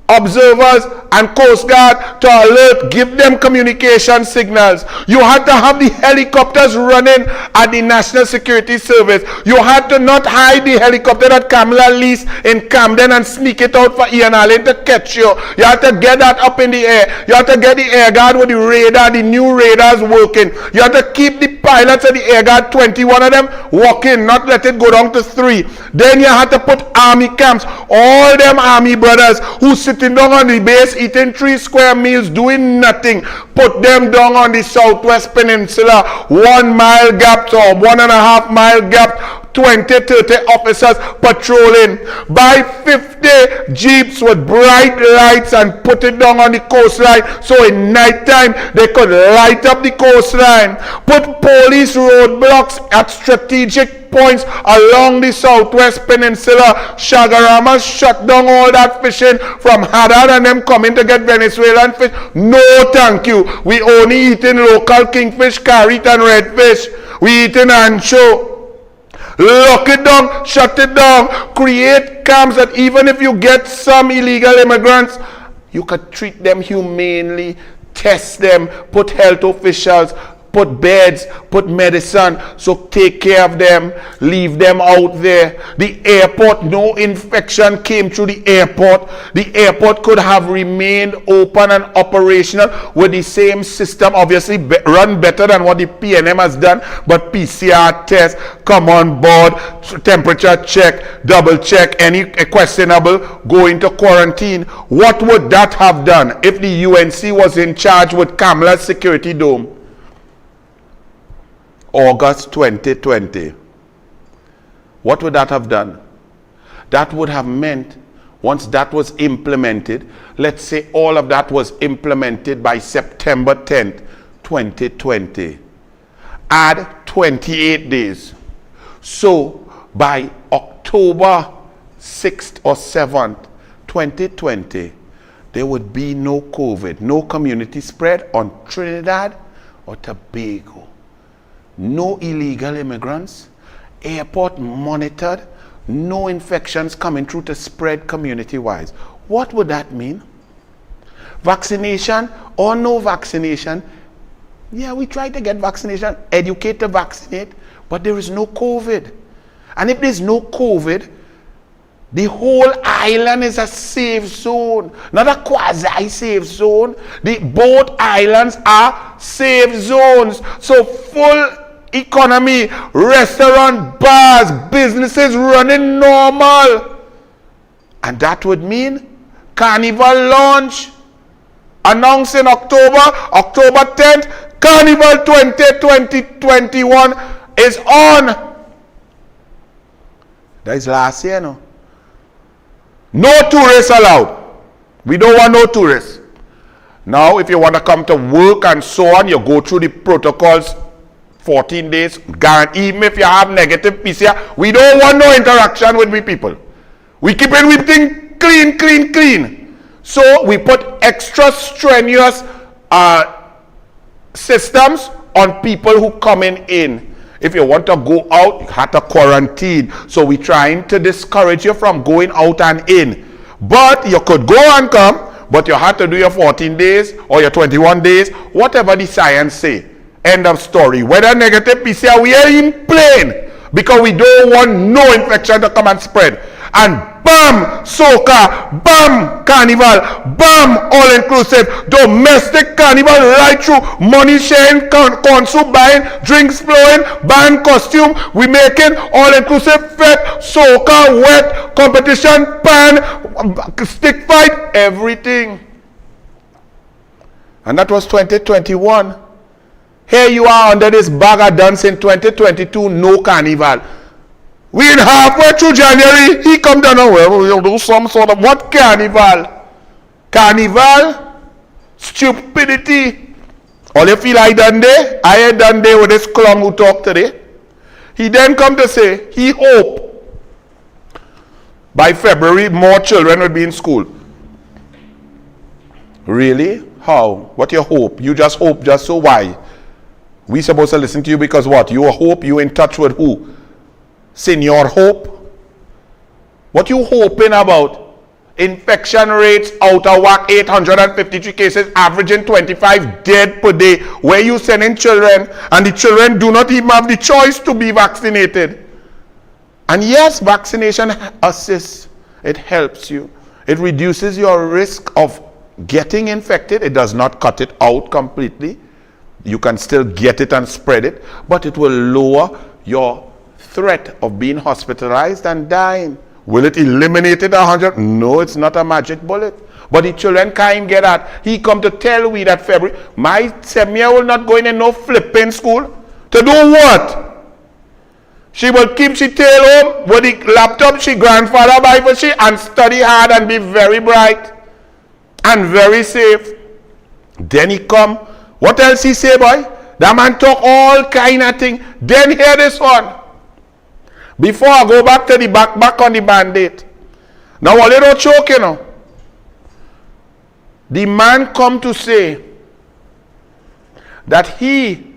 observers and Coast Guard to alert, give them communication signals. You had to have the helicopters running at the National Security Service. You had to not hide the helicopter that Kamala leased in Camden and sneak it out for Ian Allen to catch you. You had to get that up in the air. You had to get the air guard with the radar, the new radars working. You had to keep the pilots of the air guard, 21 of them, walking, not let it go down to 3. Then you had to put army camps, all them army brothers who sitting down on the base eating 3 square meals doing nothing. Put them down on the Southwest Peninsula, 1 mile gap or 1.5 mile gap, 20-30 officers patrolling. By 50 jeeps with bright lights and put it down on the coastline, so in night time they could light up the coastline. Put police roadblocks at strategic points along the Southwest Peninsula. Shagarama shut down all that fishing from Haddad and them coming to get Venezuelan fish. No thank you. We only eating local kingfish, carrot and redfish. We eating ancho. Lock it down, shut it down, create camps that even if you get some illegal immigrants, you could treat them humanely, test them, put health officials, put beds, put medicine, so take care of them, leave them out there. The airport, no infection came through the airport. The airport could have remained open and operational with the same system, obviously run better than what the PNM has done, but PCR test, come on board, temperature check, double check, any questionable, go into quarantine. What would that have done if the UNC was in charge with Kamala's security dome? August 2020. What would that have done? That would have meant, once that was implemented, let's say all of that was implemented by September 10th, 2020. Add 28 days. So by October 6th or 7th, 2020, there would be no COVID, no community spread on Trinidad or Tobago. No illegal immigrants, airport monitored, no infections coming through to spread community-wise. What would that mean? Vaccination or no vaccination? Yeah, we try to get vaccination, educate to vaccinate, but there is no COVID. And if there's no COVID, the whole island is a safe zone, not a quasi-safe zone. Both islands are safe zones. So full economy, restaurant, bars, businesses running normal. And that would mean Carnival launch announced in October 10th, Carnival 2021 is on. That is last year, no? No tourists allowed. We don't want no tourists. Now, if you want to come to work and so on, you go through the protocols, 14 days. Even if you have negative PCR, we don't want no interaction with we people. We keep everything clean, clean, clean. So we put extra strenuous systems on people who coming in. If you want to go out, you have to quarantine. So we're trying to discourage you from going out and in. But you could go and come, but you have to do your 14 days or your 21 days, whatever the science say. End of story. Whether negative PCR, we are in plain because we don't want no infection to come and spread. And bam, soca, bam, carnival, bam, all-inclusive, domestic carnival right through, money sharing, consume buying, drinks flowing, band costume, we making all-inclusive fete, soca, wet, competition, pan, stick fight, everything. And that was 2021. Here you are under this bag of dance in 2022, no carnival. We in halfway through January, he come down and we'll do some sort of, what carnival? Carnival? Stupidity. All you feel I done there? I ain't done there with this clown who talked today. He then come to say, he hope by February more children will be in school. Really? How? What you hope? You just hope, just so why? We supposed to listen to you because what? You hope you in touch with who? Senior Hope? What you hoping about? Infection rates out of whack, 853 cases, averaging 25 dead per day. Where you sending children, and the children do not even have the choice to be vaccinated. And yes, vaccination assists. It helps you. It reduces your risk of getting infected. It does not cut it out completely. You can still get it and spread it, but it will lower your threat of being hospitalized and dying. Will it eliminate it 100? No, it's not a magic bullet. But the children can't get that. He come to tell we that February, my 7-year-old not going in no flipping school. To do what? She will keep she tail home with the laptop she grandfather buy for she and study hard and be very bright and very safe. Then he come. What else he say, boy? That man talk all kind of thing. Then hear this one. Before I go back to the back on the Band-Aid. Now a little choke, you know. The man come to say that he,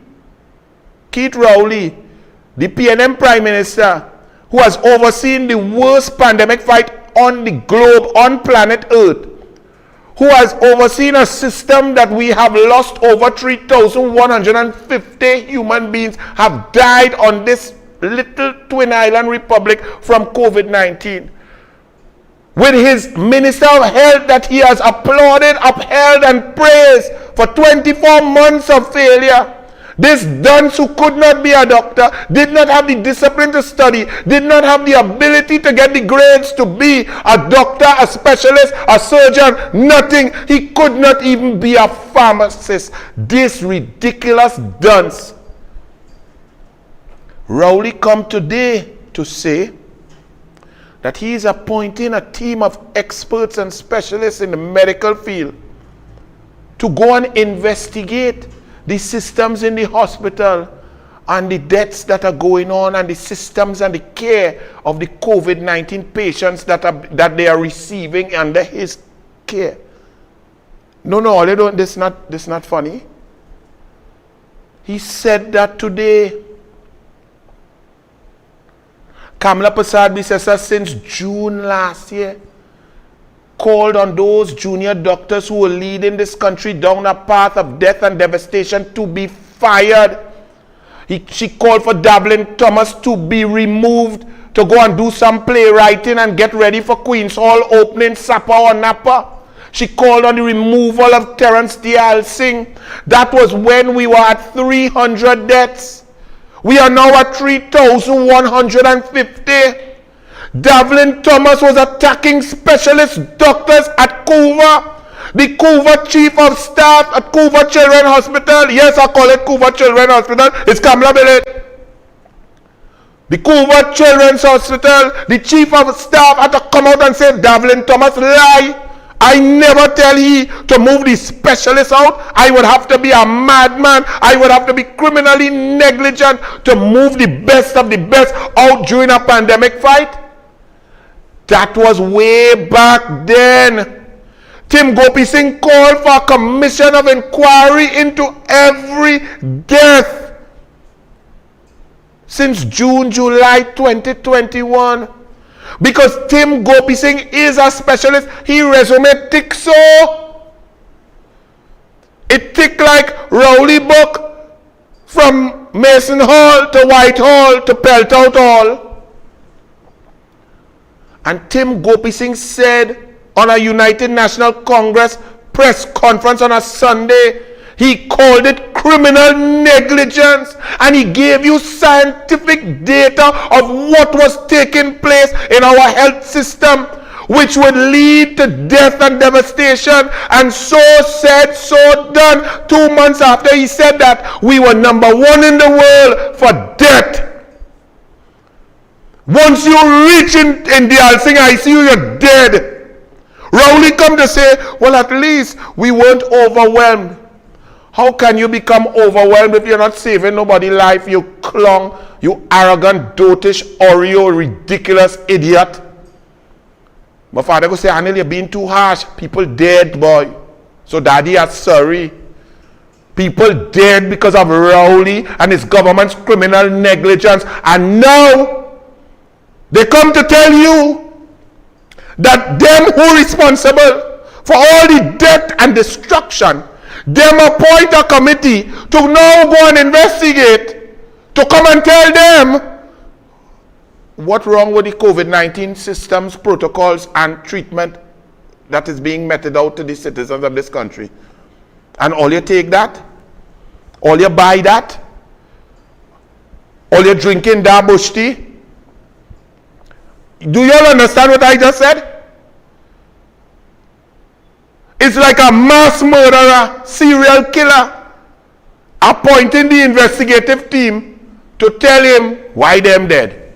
Keith Rowley, the PNM Prime Minister, who has overseen the worst pandemic fight on the globe, on planet Earth, who has overseen a system that we have lost over 3,150 human beings have died on this little twin island republic from COVID-19. With his Minister of Health that he has applauded, upheld and praised for 24 months of failure. This dunce who could not be a doctor, did not have the discipline to study, did not have the ability to get the grades to be a doctor, a specialist, a surgeon, nothing. He could not even be a pharmacist. This ridiculous dunce. Rowley come today to say that he is appointing a team of experts and specialists in the medical field to go and investigate the systems in the hospital and the deaths that are going on and the systems and the care of the COVID-19 patients that they are receiving under his care. No, they don't. This not funny. He said that today. Kamala Prasad-Bissessar since June last year called on those junior doctors who were leading this country down a path of death and devastation to be fired. She called for Devlin Thomas to be removed to go and do some playwriting and get ready for Queen's Hall opening, Sapa or Napa. She called on the removal of Terence Dial Singh. That was when we were at 300 deaths. We are now at 3,150. Devlin Thomas was attacking specialist doctors at Couva. The Couva Chief of Staff at Couva Children's Hospital. Yes, I call it Couva Children's Hospital. It's Kamala Billet. The Couva Children's Hospital, the Chief of Staff had to come out and say, Devlin Thomas lie. I never tell he to move the specialists out. I would have to be a madman. I would have to be criminally negligent to move the best of the best out during a pandemic fight. That was way back then. Tim Gopi Singh called for a commission of inquiry into every death. since June, July 2021. Because Tim Gopi Singh is a specialist. He resume thick so. It thick like Rowley book from Mason Hall to Whitehall to Peltout Hall. And Tim Gopi Singh said on a United National Congress press conference on a Sunday, he called it criminal negligence, and he gave you scientific data of what was taking place in our health system, which would lead to death and devastation. And so said, so done. 2 months after he said that, we were number 1 in the world for death. Once you reach in the Alsing ICU, you're dead. Rowley come to say, well, at least we weren't overwhelmed. How can you become overwhelmed if you're not saving nobody's life, you clown, you arrogant, dotish, Oreo, ridiculous idiot? My father go say, Anil, you're being too harsh. People dead, boy. So daddy is sorry. People dead because of Rowley and his government's criminal negligence. And now, they come to tell you that them who are responsible for all the death and destruction, them appoint a committee to now go and investigate, to come and tell them what's wrong with the COVID-19 systems, protocols, and treatment that is being meted out to the citizens of this country. And all you take that? All you buy that? All you drinking that bush tea? Do you all understand what I just said? It's like a mass murderer, serial killer, appointing the investigative team to tell him why them dead.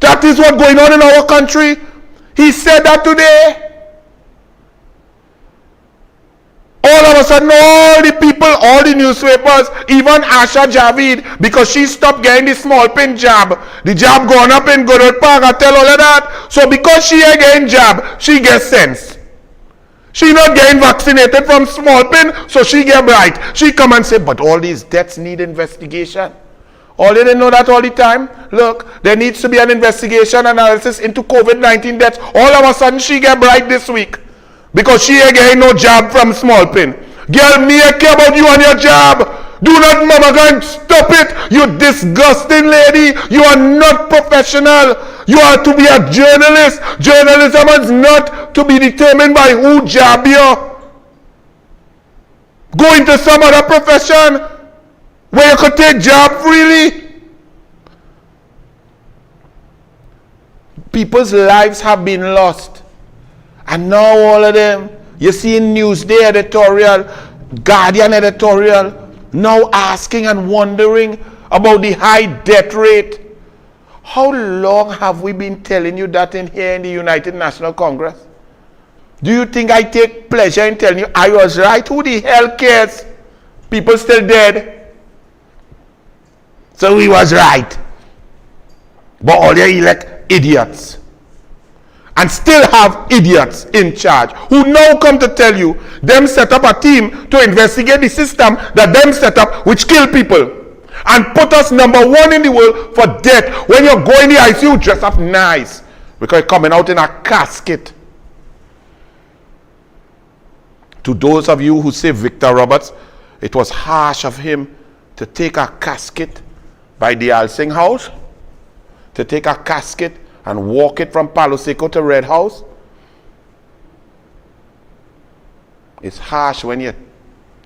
That is what's going on in our country. He said that today. All of a sudden, all the people, all the newspapers, even Asha Javid, because she stopped getting the small pin jab. The jab gone up in Goodwood Park, I tell all of that. So because she ain't getting jab, she gets sense. She not getting vaccinated from small pin, so she get bright. She come and say, but all these deaths need investigation. All they didn't know that all the time. Look, there needs to be an investigation analysis into COVID-19 deaths. All of a sudden, she get bright this week. Because she ain't getting no job from small pin. Girl, me I care about you and your job. Do not, mama, go and stop it. You disgusting lady. You are not professional. You are to be a journalist. Journalism is not to be determined by who job you. Go into some other profession where you could take job freely. People's lives have been lost. And now all of them, you see in Newsday editorial, Guardian editorial, now asking and wondering about the high death rate. How long have we been telling you that in here in the United National Congress? Do you think I take pleasure in telling you I was right? Who the hell cares? People still dead. So he was right. But all you elect idiots. And still have idiots in charge who now come to tell you them set up a team to investigate the system that them set up which kill people and put us number 1 in the world for death. When you go in the ICU, dress up nice because you're coming out in a casket. To those of you who say Victor Roberts, it was harsh of him to take a casket by the Alsing house, to take a casket and walk it from Palo Seco to Red House. It's harsh when your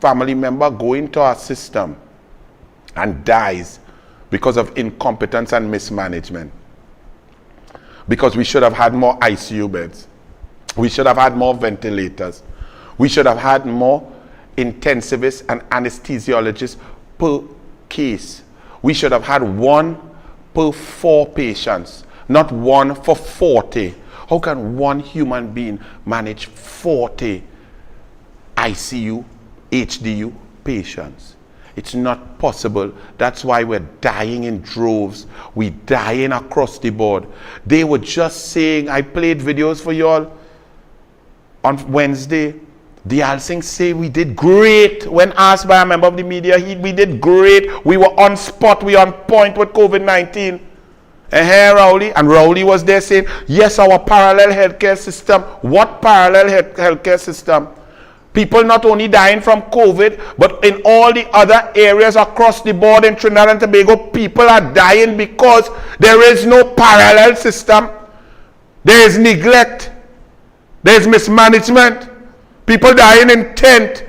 family member go into our system and dies because of incompetence and mismanagement. Because we should have had more ICU beds. We should have had more ventilators. We should have had more intensivists and anesthesiologists per case. We should have had 1 per 4 patients. Not 1 for 40. How can one human being manage 40 ICU, HDU patients? It's not possible. That's why we're dying in droves. We're dying across the board. They were just saying, I played videos for y'all on Wednesday Diyal Singh say we did great. When asked by a member of the media, we did great. We were on spot. We were on point with COVID-19. And here Rowley, and Rowley was there saying, yes, our parallel healthcare system. What parallel healthcare system? People not only dying from COVID, but in all the other areas across the board in Trinidad and Tobago, people are dying because there is no parallel system. There is neglect. There is mismanagement. People dying in tent.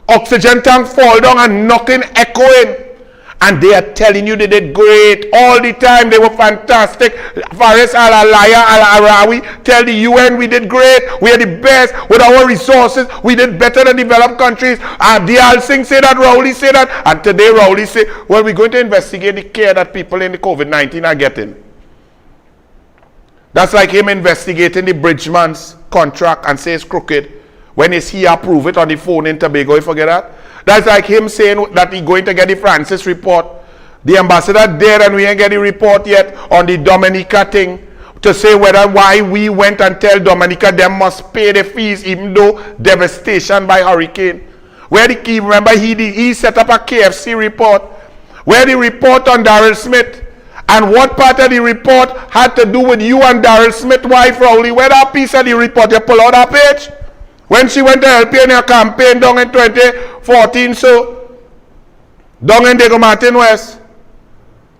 Oxygen tank fall down and knocking, echoing. And they are telling you they did great all the time. They were fantastic. Faris Al-Alaya Al-Arawi tell the UN we did great. We are the best with our resources. We did better than developed countries. Diyal Singh say that, Rowley say that. And today Rowley say, well, we're going to investigate the care that people in the COVID-19 are getting. That's like him investigating the Bridgeman's contract and say it's crooked. When is he approve it on the phone in Tobago, you forget that? That's like him saying that he's going to get the Francis report. The ambassador there and we ain't get the report yet on the Dominica thing to say why we went and tell Dominica them must pay the fees even though devastation by hurricane. Where the key, remember he set up a KFC report. Where the report on Darrell Smith and what part of the report had to do with you and Darrell Smith's wife, Rowley? Where that piece of the report, you pull out that page? When she went to help you in your campaign down in 2014, so down in Diego Martin West.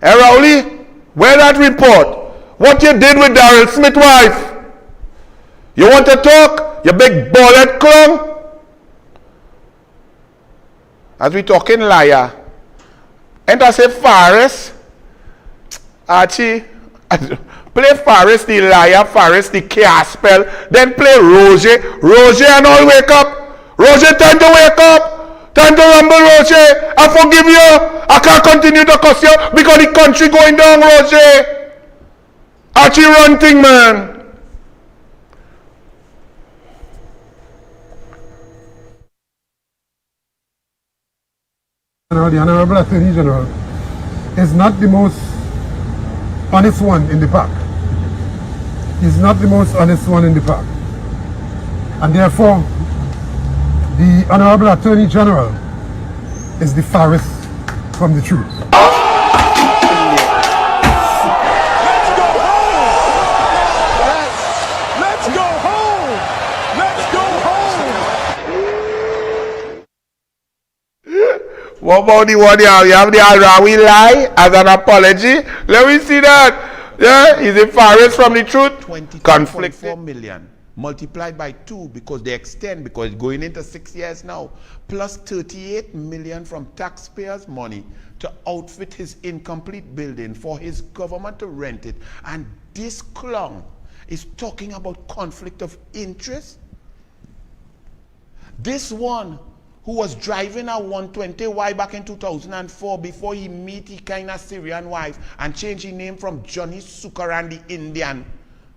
Hey Rowley, where that report? What you did with Darrell Smith's wife? You want to talk? You big bullet clown? As we talking liar. And I say Faris, Archie, play Faris the liar, Faris the Caspel, then play Roger. Roger and all wake up. Roger, time to wake up. Time to rumble, Roger. I forgive you. I can't continue to cuss you because the country going down, Roger. Archie run thing, man. The Honorable Attorney General is not the most honest one in the pack. He's not the most honest one in the pack. And therefore, the Honorable Attorney General is the farthest from the truth. Let's go home! Let's go home! What about the one you have the Arawi lie as an apology? Let me see that. Yeah, is it farthest from the truth? 22.4 million multiplied by 2 because they extend, because it's going into 6 years now, plus 38 million from taxpayers' money to outfit his incomplete building for his government to rent it. And this clown is talking about conflict of interest. This one who was driving a 120Y back in 2004 before he met the kind of Syrian wife and changed his name from Johnny Sukaran the Indian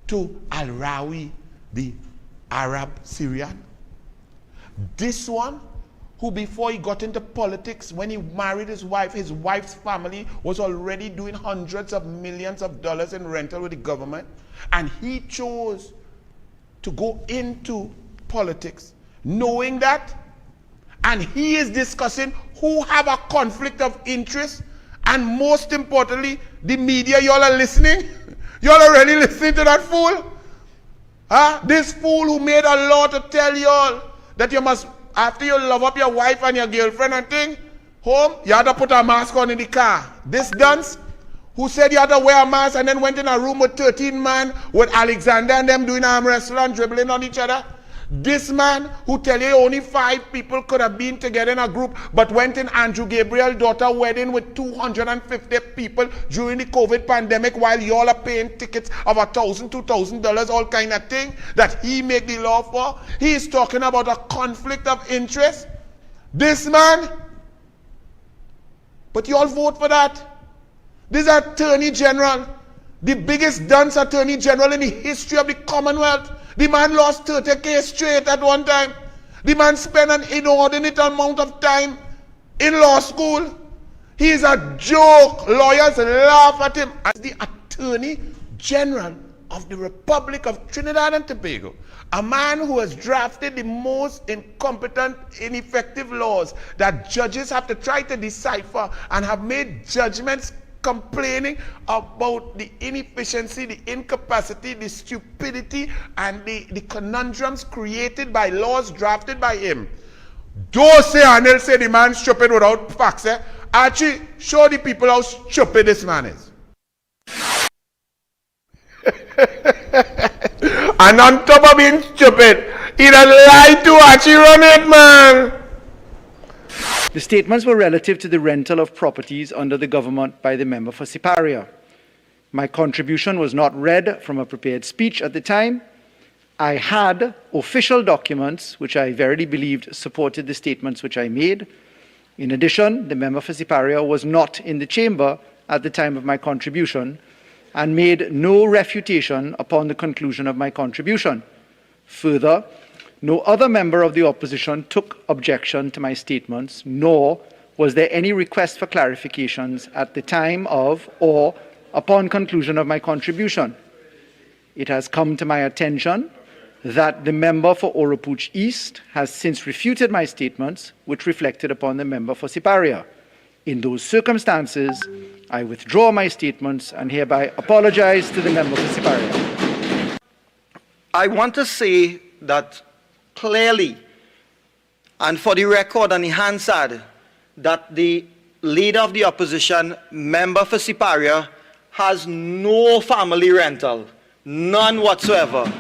to Al-Rawi the Arab Syrian. This one who before he got into politics, when he married his wife's family was already doing hundreds of millions of dollars in rental with the government, and he chose to go into politics knowing that. And he is discussing who have a conflict of interest. And most importantly, the media, y'all are listening. Y'all are really listening to that fool. Huh? This fool who made a law to tell y'all that you must, after you love up your wife and your girlfriend and thing, home, you have to put a mask on in the car. This dunce who said you had to wear a mask and then went in a room with 13 men with Alexander and them doing arm wrestling and dribbling on each other. This man who tell you only 5 people could have been together in a group but went in Andrew Gabriel's daughter wedding with 250 people during the COVID pandemic while y'all are paying tickets of $1,000, $2,000, all kind of thing that he make the law for. He is talking about a conflict of interest. This man, but y'all vote for that. This Attorney General, the biggest dunce Attorney General in the history of the Commonwealth. The man lost 30K straight at one time. The man spent an inordinate amount of time in law school. He is a joke. Lawyers laugh at him as the Attorney General of the Republic of Trinidad and Tobago, a man who has drafted the most incompetent, ineffective laws that judges have to try to decipher, and have made judgments complaining about the inefficiency, the incapacity, the stupidity, and the conundrums created by laws drafted by him. Don't say Anil say the man stupid without facts. Actually, show the people how stupid this man is. And on top of being stupid, he done lied to actually run it, man. The statements were relative to the rental of properties under the government by the member for Siparia. My contribution was not read from a prepared speech at the time. I had official documents which I verily believed supported the statements which I made. In addition, the member for Siparia was not in the chamber at the time of my contribution and made no refutation upon the conclusion of my contribution. Further, no other member of the opposition took objection to my statements, nor was there any request for clarifications at the time of or upon conclusion of my contribution. It has come to my attention that the member for Oropouche East has since refuted my statements, which reflected upon the member for Siparia. In those circumstances, I withdraw my statements and hereby apologize to the member for Siparia. I want to say that clearly, and for the record on the Hansard, that the leader of the opposition, member for Siparia, has no family rental, none whatsoever.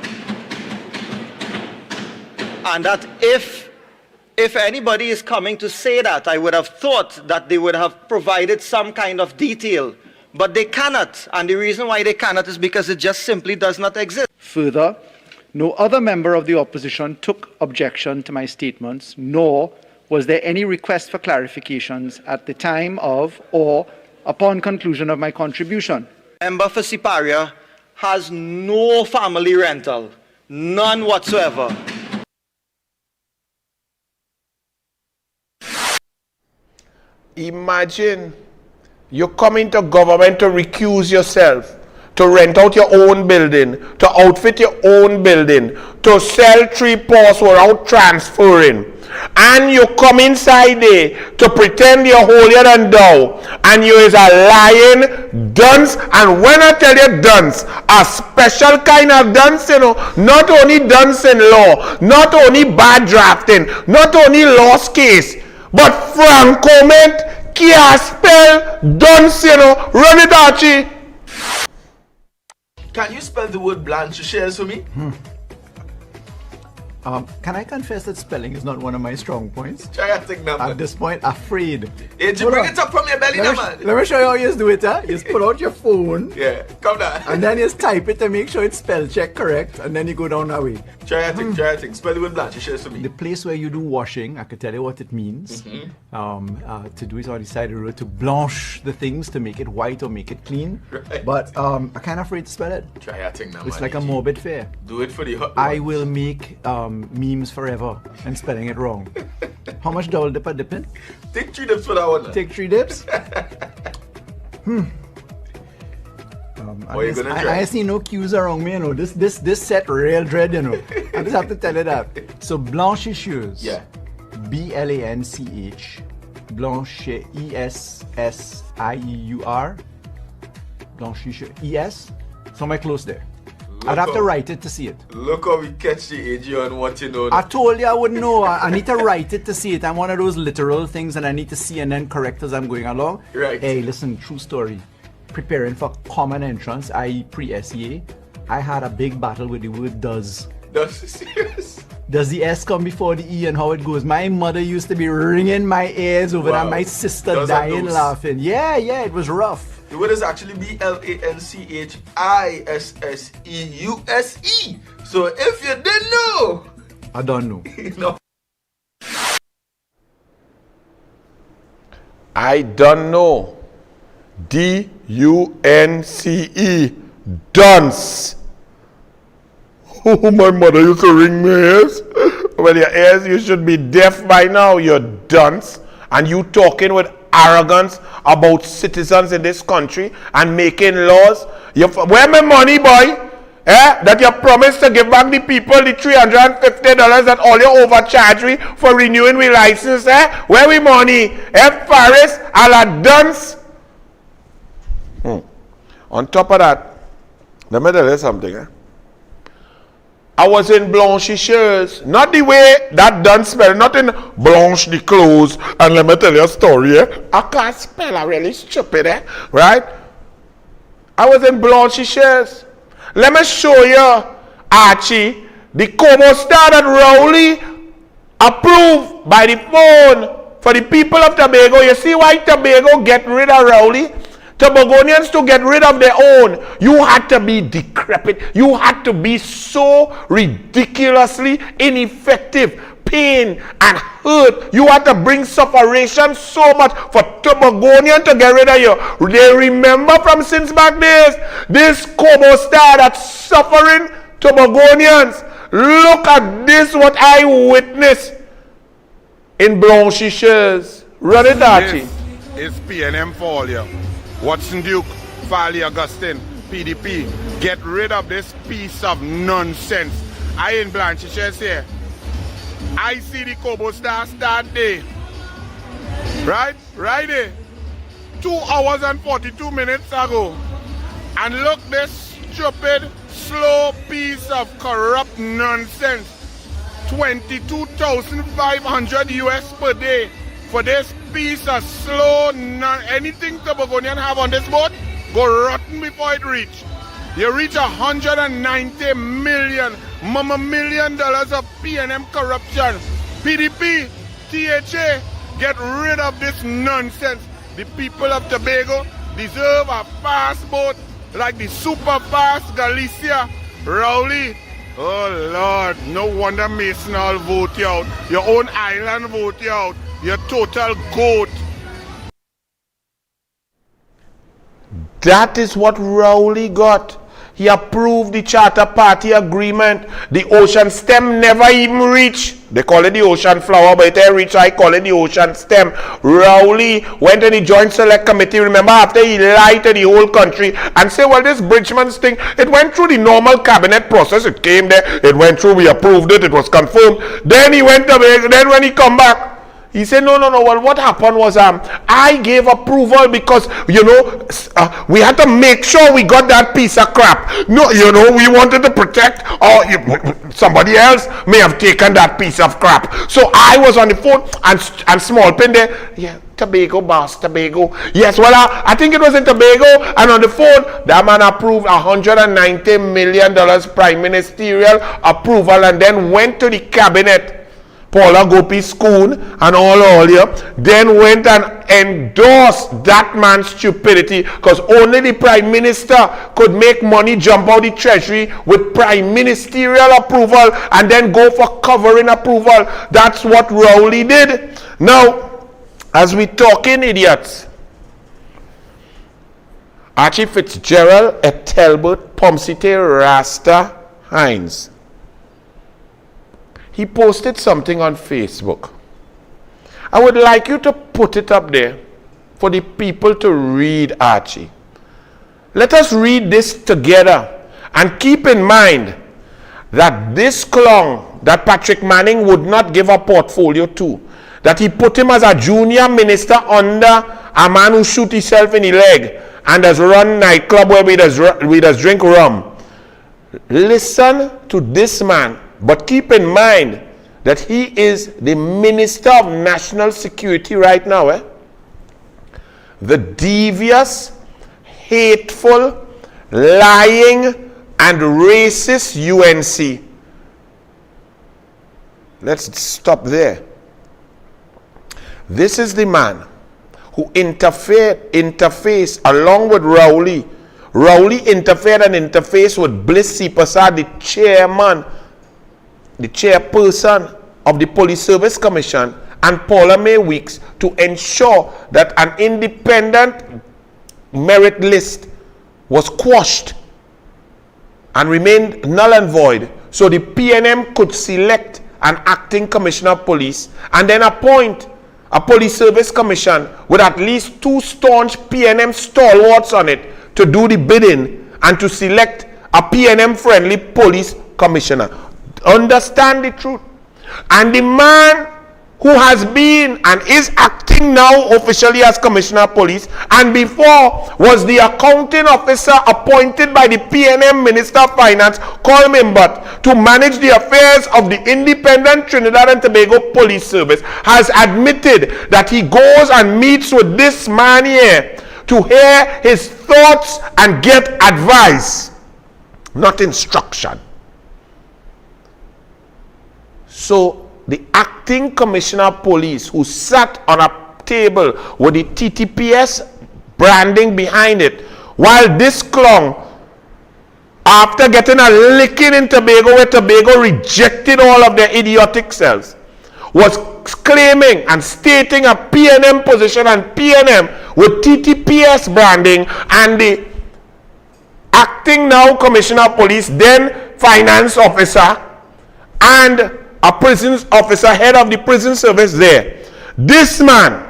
And that if anybody is coming to say that, I would have thought that they would have provided some kind of detail, but they cannot. And the reason why they cannot is because it just simply does not exist. Further, no other member of the opposition took objection to my statements, nor was there any request for clarifications at the time of or upon conclusion of my contribution. Member for Siparia has no family rental, none whatsoever. Imagine you come into government to recuse yourself, to rent out your own building, to outfit your own building, to sell 3 posts without transferring. And you come inside there to pretend you're holier than thou, and you is a lying dunce. And when I tell you dunce, a special kind of dunce, you know, not only dunce in law, not only bad drafting, not only lost case, but Franco meant can't spell dunce, you know. Run it, Archie. Can you spell the word blanchisseuse for me? Can I confess that spelling is not one of my strong points? Try a thing number. At this point, afraid. Hey, you bring it up from your belly, man. Let me show you how you do it, huh? You just pull out your phone. Yeah, come down. And then you just type it to make sure it's spell check correct, and then you go down that way. Try a thing. Spell the word blanchisseuse for me. The place where you do washing, I could tell you what it means. To do it on the side of the road, to blanch the things, to make it white or make it clean. Right. But I'm kind of afraid to spell it. Try a thing number. It's like a morbid fear. Do it for the hot I will make memes forever and spelling it wrong. How much double dip I dip in? Take 3 dips for that one. Take 3 dips? I see no cues around me, you know. This set real dread, you know. I just have to tell you that. So blanchisseuse. Yeah. B-L-A-N-C-H. Blanche, E-S-S-I-E-U-R. Blanchisseuse. E-S. Somewhere close there. I'd have to write it to see it. Look how we catch the AG on what you know. I told you I wouldn't know. I need to write it to see it. I'm one of those literal things and I need to see and then correct as I'm going along. Right. Hey, listen, true story. Preparing for common entrance, i.e. pre-SEA, I had a big battle with the word does. That's serious. Does the S come before the E and how it goes? My mother used to be ringing my ears over that. My sister Does dying laughing. Yeah, it was rough. The word is actually B-L-A-N-C-H-I-S-S-E-U-S-E. So if you didn't know, I don't know. No. I don't know. D-U-N-C-E. Dunce. Oh, my mother used to ring my ears. Well, your ears, you should be deaf by now, you dunce. And you talking with arrogance about citizens in this country and making laws. Where my money, boy? that you promised to give back the people the $350 that all you overcharged me for renewing my license, where we money? Paris, a la dance. On top of that, let me tell you something. I was in Blanchisseuse, not the way that done spell, not in Blanche the clothes. And let me tell you a story. I can't spell, I'm really stupid, right? I was in Blanchisseuse. Let me show you, Archie, the Como Star that Rowley approved by the phone for the people of Tobago. You see why Tobago get rid of Rowley? Tobagonians to get rid of their own, you had to be decrepit. You had to be so ridiculously ineffective, pain and hurt. You had to bring sufferation so much for Tobagonian to get rid of you. They remember from since back days, this Como Star that's suffering Tobagonians. Look at this, what I witnessed in Blanchisseuse. Run it, Archie. It's PNM for all you. Watson Duke, Farley Augustine, PDP, get rid of this piece of nonsense. I in Blanchisseuse here. I see the Kobo Star start day. Right there. 2 hours and 42 minutes ago. And look this stupid, slow piece of corrupt nonsense. 22,500 US per day. For this piece of slow, anything Tobagonian have on this boat, go rotten before it reach. You reach $190 million of PNM corruption. PDP, THA, get rid of this nonsense. The people of Tobago deserve a fast boat like the super fast Galicia, Rowley. Oh Lord, no wonder Mason all vote you out. Your own island vote you out. You're total goat. That is what Rowley got. He approved the Charter Party agreement. The ocean stem never even reached. They call it the ocean flower, but it ain't reach. I call it the ocean stem. Rowley went to the Joint Select Committee. Remember, after he lied to the whole country and said, well, this Bridgman's thing, it went through the normal cabinet process. It came there. It went through. We approved it. It was confirmed. Then he went to, then when he come back, he said, no. Well, what happened was I gave approval because, we had to make sure we got that piece of crap. No, we wanted to protect, or somebody else may have taken that piece of crap. So I was on the phone and small pin there. Yeah, Tobago, boss, Tobago. Yes, well, I think it was in Tobago. And on the phone, that man approved $190 million prime ministerial approval and then went to the cabinet. Paula Gopi's Schoon and all you, then went and endorsed that man's stupidity because only the prime minister could make money jump out the treasury with prime ministerial approval and then go for covering approval. That's what Rowley did. Now, as we talking idiots, Archie Fitzgerald, Etelbert, Pomsite, Rasta, Hines. He posted something on Facebook. I would like you to put it up there for the people to read, Archie. Let us read this together and keep in mind that this clown that Patrick Manning would not give a portfolio to, that he put him as a junior minister under a man who shoot himself in the leg and does run nightclub where we does drink rum. Listen to this man. But keep in mind that he is the Minister of National Security right now. The devious, hateful, lying, and racist UNC. Let's stop there. This is the man who interfaced along with Rowley. Rowley interfered and interfaced with Bliss C. Prasad, the chairman, the chairperson of the Police Service Commission, and Paula May Weeks to ensure that an independent merit list was quashed and remained null and void so the PNM could select an acting commissioner of police and then appoint a Police Service Commission with at least 2 staunch PNM stalwarts on it to do the bidding and to select a PNM friendly police commissioner. Understand the truth. And the man who has been and is acting now officially as Commissioner of Police, and before was the accounting officer appointed by the PNM Minister of Finance, called Mimbut, to manage the affairs of the independent Trinidad and Tobago Police Service, has admitted that he goes and meets with this man here to hear his thoughts and get advice, not instruction. So the acting commissioner of police, who sat on a table with the TTPS branding behind it, while this clown, after getting a licking in Tobago where Tobago rejected all of their idiotic selves, was claiming and stating a PNM position and PNM with TTPS branding, and the acting now commissioner of police, then finance officer, and a prison officer, head of the prison service there. This man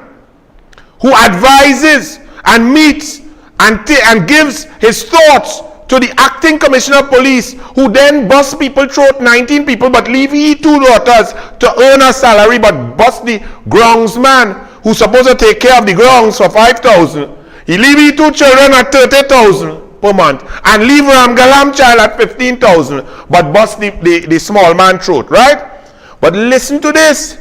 who advises and meets and gives his thoughts to the acting commissioner of police, who then bust people throat, 19 people, but leave he 2 daughters to earn a salary, but bust the groundsman who's supposed to take care of the grounds for 5,000. He leave he 2 children at 30,000 per month, and leave Ramgalam child at 15,000, but bust the small man throat, right? But listen to this.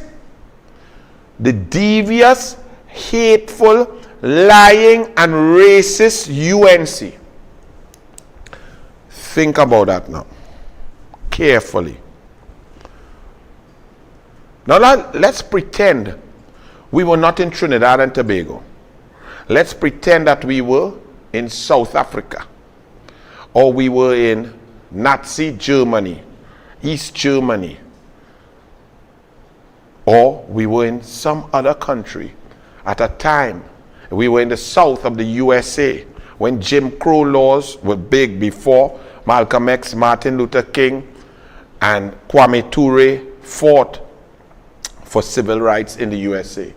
The devious, hateful, lying, and racist UNC. Think about that now. Carefully. Now let's pretend we were not in Trinidad and Tobago. Let's pretend that we were in South Africa. Or we were in Nazi Germany, East Germany. Or we were in some other country at a time. We were in the south of the USA when Jim Crow laws were big, before Malcolm X, Martin Luther King, and Kwame Ture fought for civil rights in the USA.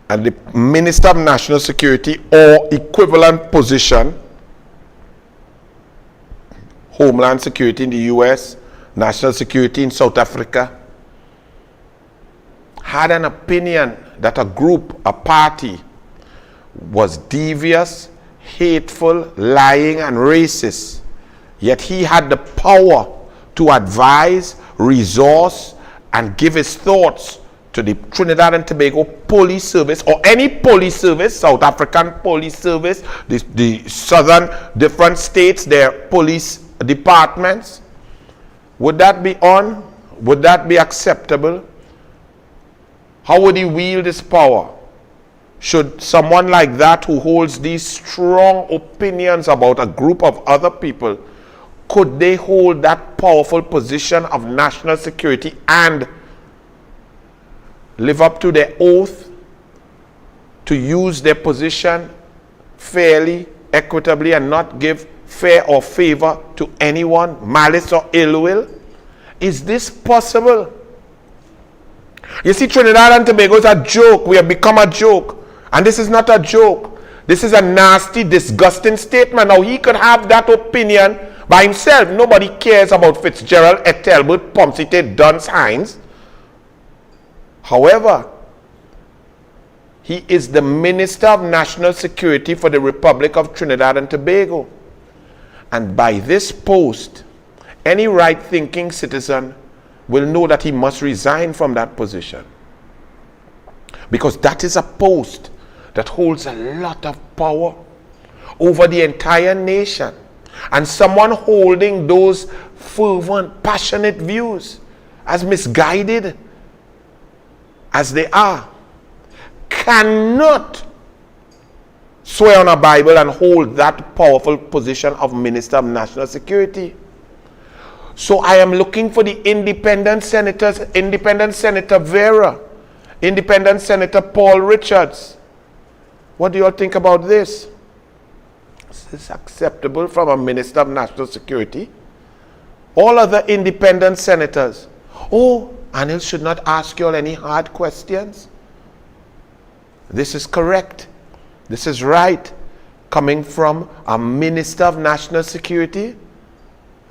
And the Minister of National Security or equivalent position, Homeland Security in the US, National Security in South Africa, had an opinion that a group, a party, was devious, hateful, lying, and racist. Yet he had the power to advise, resource, and give his thoughts to the Trinidad and Tobago Police Service, or any police service, South African Police Service, the southern different states, their police departments. Would that be on? Would that be acceptable? How would he wield his power? Should someone like that, who holds these strong opinions about a group of other people, could they hold that powerful position of national security and live up to their oath to use their position fairly, equitably, and not give fair or favor to anyone, malice or ill will? Is this possible? You see, Trinidad and Tobago is a joke. We have become a joke. And this is not a joke. This is a nasty, disgusting statement. Now, he could have that opinion by himself. Nobody cares about Fitzgerald, Ethelbert, Pomsite, Duns, Hines. However, he is the Minister of National Security for the Republic of Trinidad and Tobago. And by this post, any right-thinking citizen will know that he must resign from that position. Because that is a post that holds a lot of power over the entire nation. And someone holding those fervent, passionate views, as misguided as they are, cannot swear on a Bible and hold that powerful position of Minister of National Security. So I am looking for the independent senators, Independent Senator Vera, Independent Senator Paul Richards. What do you all think about this? Is this acceptable from a Minister of National Security? All other independent senators. Oh, Anil should not ask you all any hard questions. This is correct. This is right. coming from a Minister of National Security?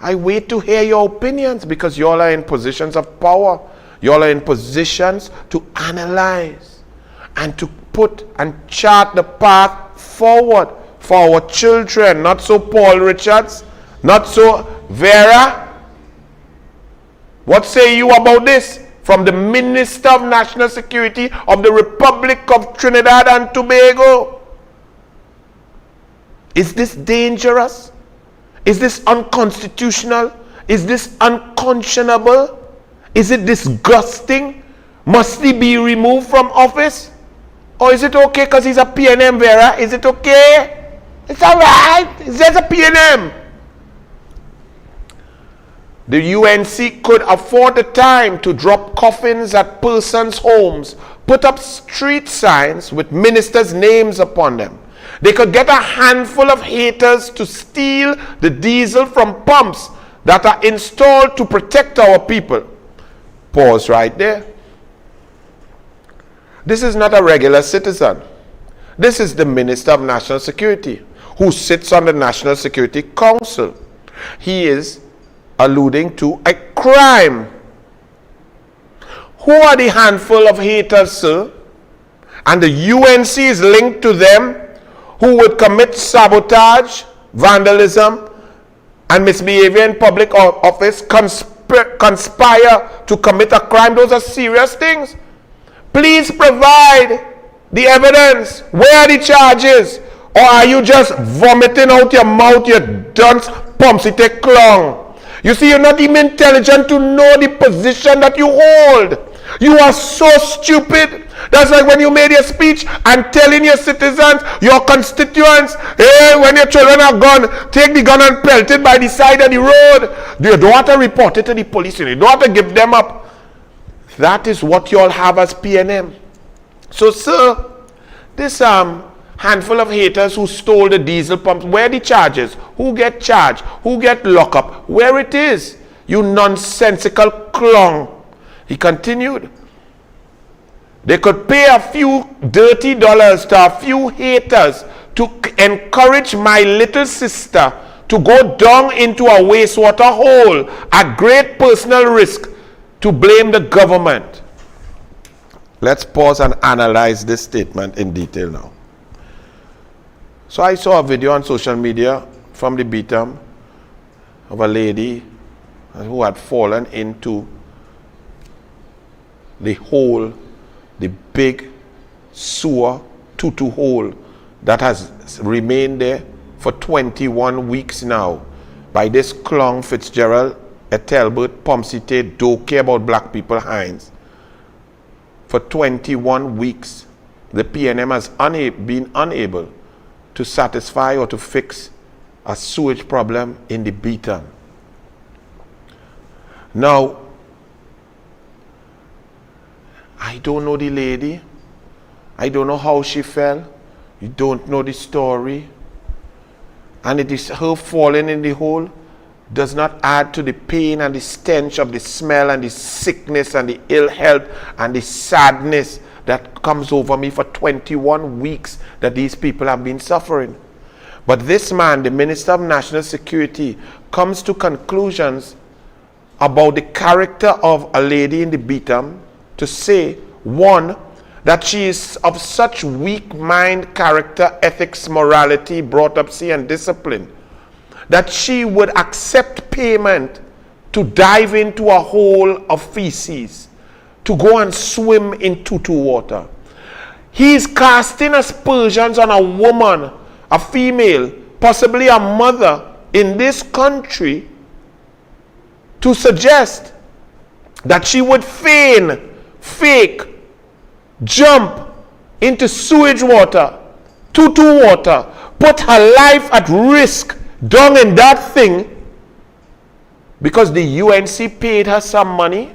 I wait to hear your opinions, because you all are in positions of power. You all are in positions to analyze and to put and chart the path forward for our children. Not so Paul Richards, not so Vera. What say you about this from the Minister of National Security of the Republic of Trinidad and Tobago? Is this dangerous? Is this unconstitutional? Is this unconscionable? Is it disgusting? Must he be removed from office? Or is it okay because he's a PNM, Vera? Is it okay? It's all right. It's just a PNM. The UNC could afford the time to drop coffins at persons' homes, put up street signs with ministers' names upon them. They could get a handful of haters to steal the diesel from pumps that are installed to protect our people. Pause right there. This is not a regular citizen. This is the Minister of National Security, who sits on the National Security Council. He is alluding to a crime. Who are the handful of haters, sir? And the UNC is linked to them, who would commit sabotage, vandalism, and misbehavior in public office, conspire to commit a crime. Those are serious things. Please provide the evidence. Where are the charges? Or are you just vomiting out your mouth, you dunce, pumpsy take clown? You see, you're not even intelligent to know the position that you hold. You are so stupid. That's like when you made your speech and telling your citizens, your constituents, hey, when your children are gone, take the gun and pelt it by the side of the road. You don't have to report it to the police. You don't have to give them up. That is what you all have as PNM. So, sir, this handful of haters who stole the diesel pumps, where are the charges? Who get charged? Who get locked up? Where it is? You nonsensical clown. He continued. They could pay a few dirty dollars to a few haters to encourage my little sister to go down into a wastewater hole at great personal risk to blame the government. Let's pause and analyze this statement in detail now. So I saw a video on social media from the Beatum of a lady who had fallen into the hole, the big sewer tutu hole that has remained there for 21 weeks now by this clown Fitzgerald, Ethelbert, Pomsite, don't care about black people, Hines. For 21 weeks, the PNM has been unable to satisfy or to fix a sewage problem in the Beatum. Now, I don't know the lady. I don't know how she fell. You don't know the story. And it is her falling in the hole does not add to the pain and the stench of the smell and the sickness and the ill health and the sadness that comes over me for 21 weeks that these people have been suffering. But this man, the Minister of National Security, comes to conclusions about the character of a lady in the Beatum to say, one, that she is of such weak mind, character, ethics, morality, brought up, and discipline, that she would accept payment to dive into a hole of feces, to go and swim in tutu water. He is casting aspersions on a woman, a female, possibly a mother in this country, to suggest that she would fake, jump into sewage water, tutu water, put her life at risk down in that thing because the UNC paid her some money.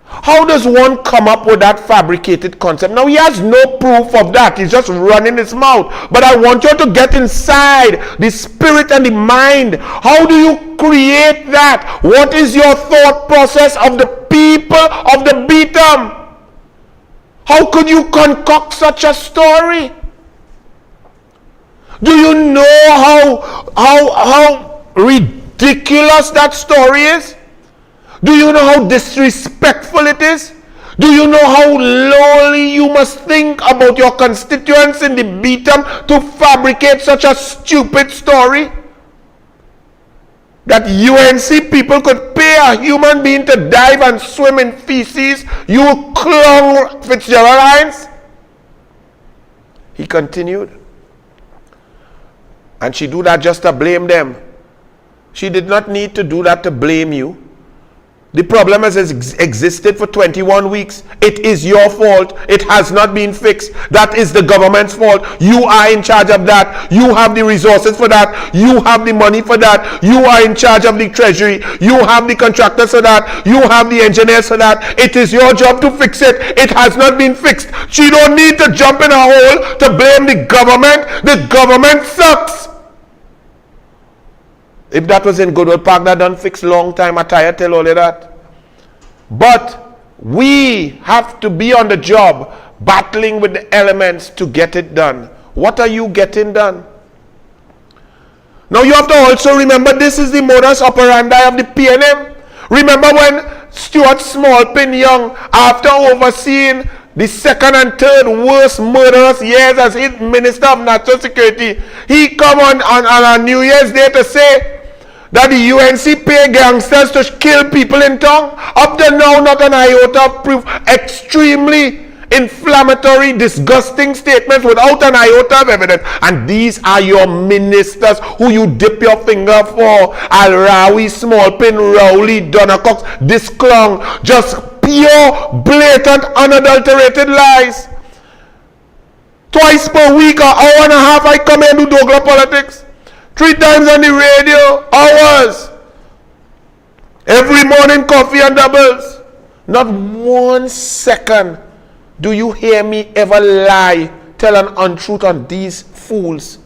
How does one come up with that fabricated concept? Now, he has no proof of that. He's just running his mouth. But I want you to get inside the spirit and the mind. How do you create that? What is your thought process of the people of the Beatum? How could you concoct such a story? Do you know how ridiculous that story is? Do you know how disrespectful it is? Do you know how lowly you must think about your constituents in the Beetham to fabricate such a stupid story? That UNC people could pay a human being to dive and swim in feces? You clown Fitzgerald Hines? He continued. And she do that just to blame them. She did not need to do that to blame you. The problem has existed for 21 weeks. It is your fault. It has not been fixed. That is the government's fault. You are in charge of that. You have the resources for that. You have the money for that. You are in charge of the treasury. You have the contractors for that. You have the engineers for that. It is your job to fix it. It has not been fixed. She don't need to jump in a hole to blame the government. The government sucks. If that was in Goodwood Park, that done fixed long time. I tell all of that. But we have to be on the job, battling with the elements to get it done. What are you getting done? Now you have to also remember this is the modus operandi of the PNM. Remember when Stuart Smallpin Young, after overseeing the second and third worst murderous years as his Minister of National Security, he come on a New Year's Day to say that the UNC pay gangsters to kill people in town. Up to now, not an iota of proof. Extremely inflammatory, disgusting statements without an iota of evidence. And these are your ministers who you dip your finger for. Al-Rawi, Smallpin, Rowley, Donnacox, this clown. Just pure, blatant, unadulterated lies. Twice per week, an hour and a half, I come here and do douglAR politics. 3 times on the radio, hours. Every morning, coffee and doubles. Not 1 second do you hear me ever lie, tell an untruth on these fools.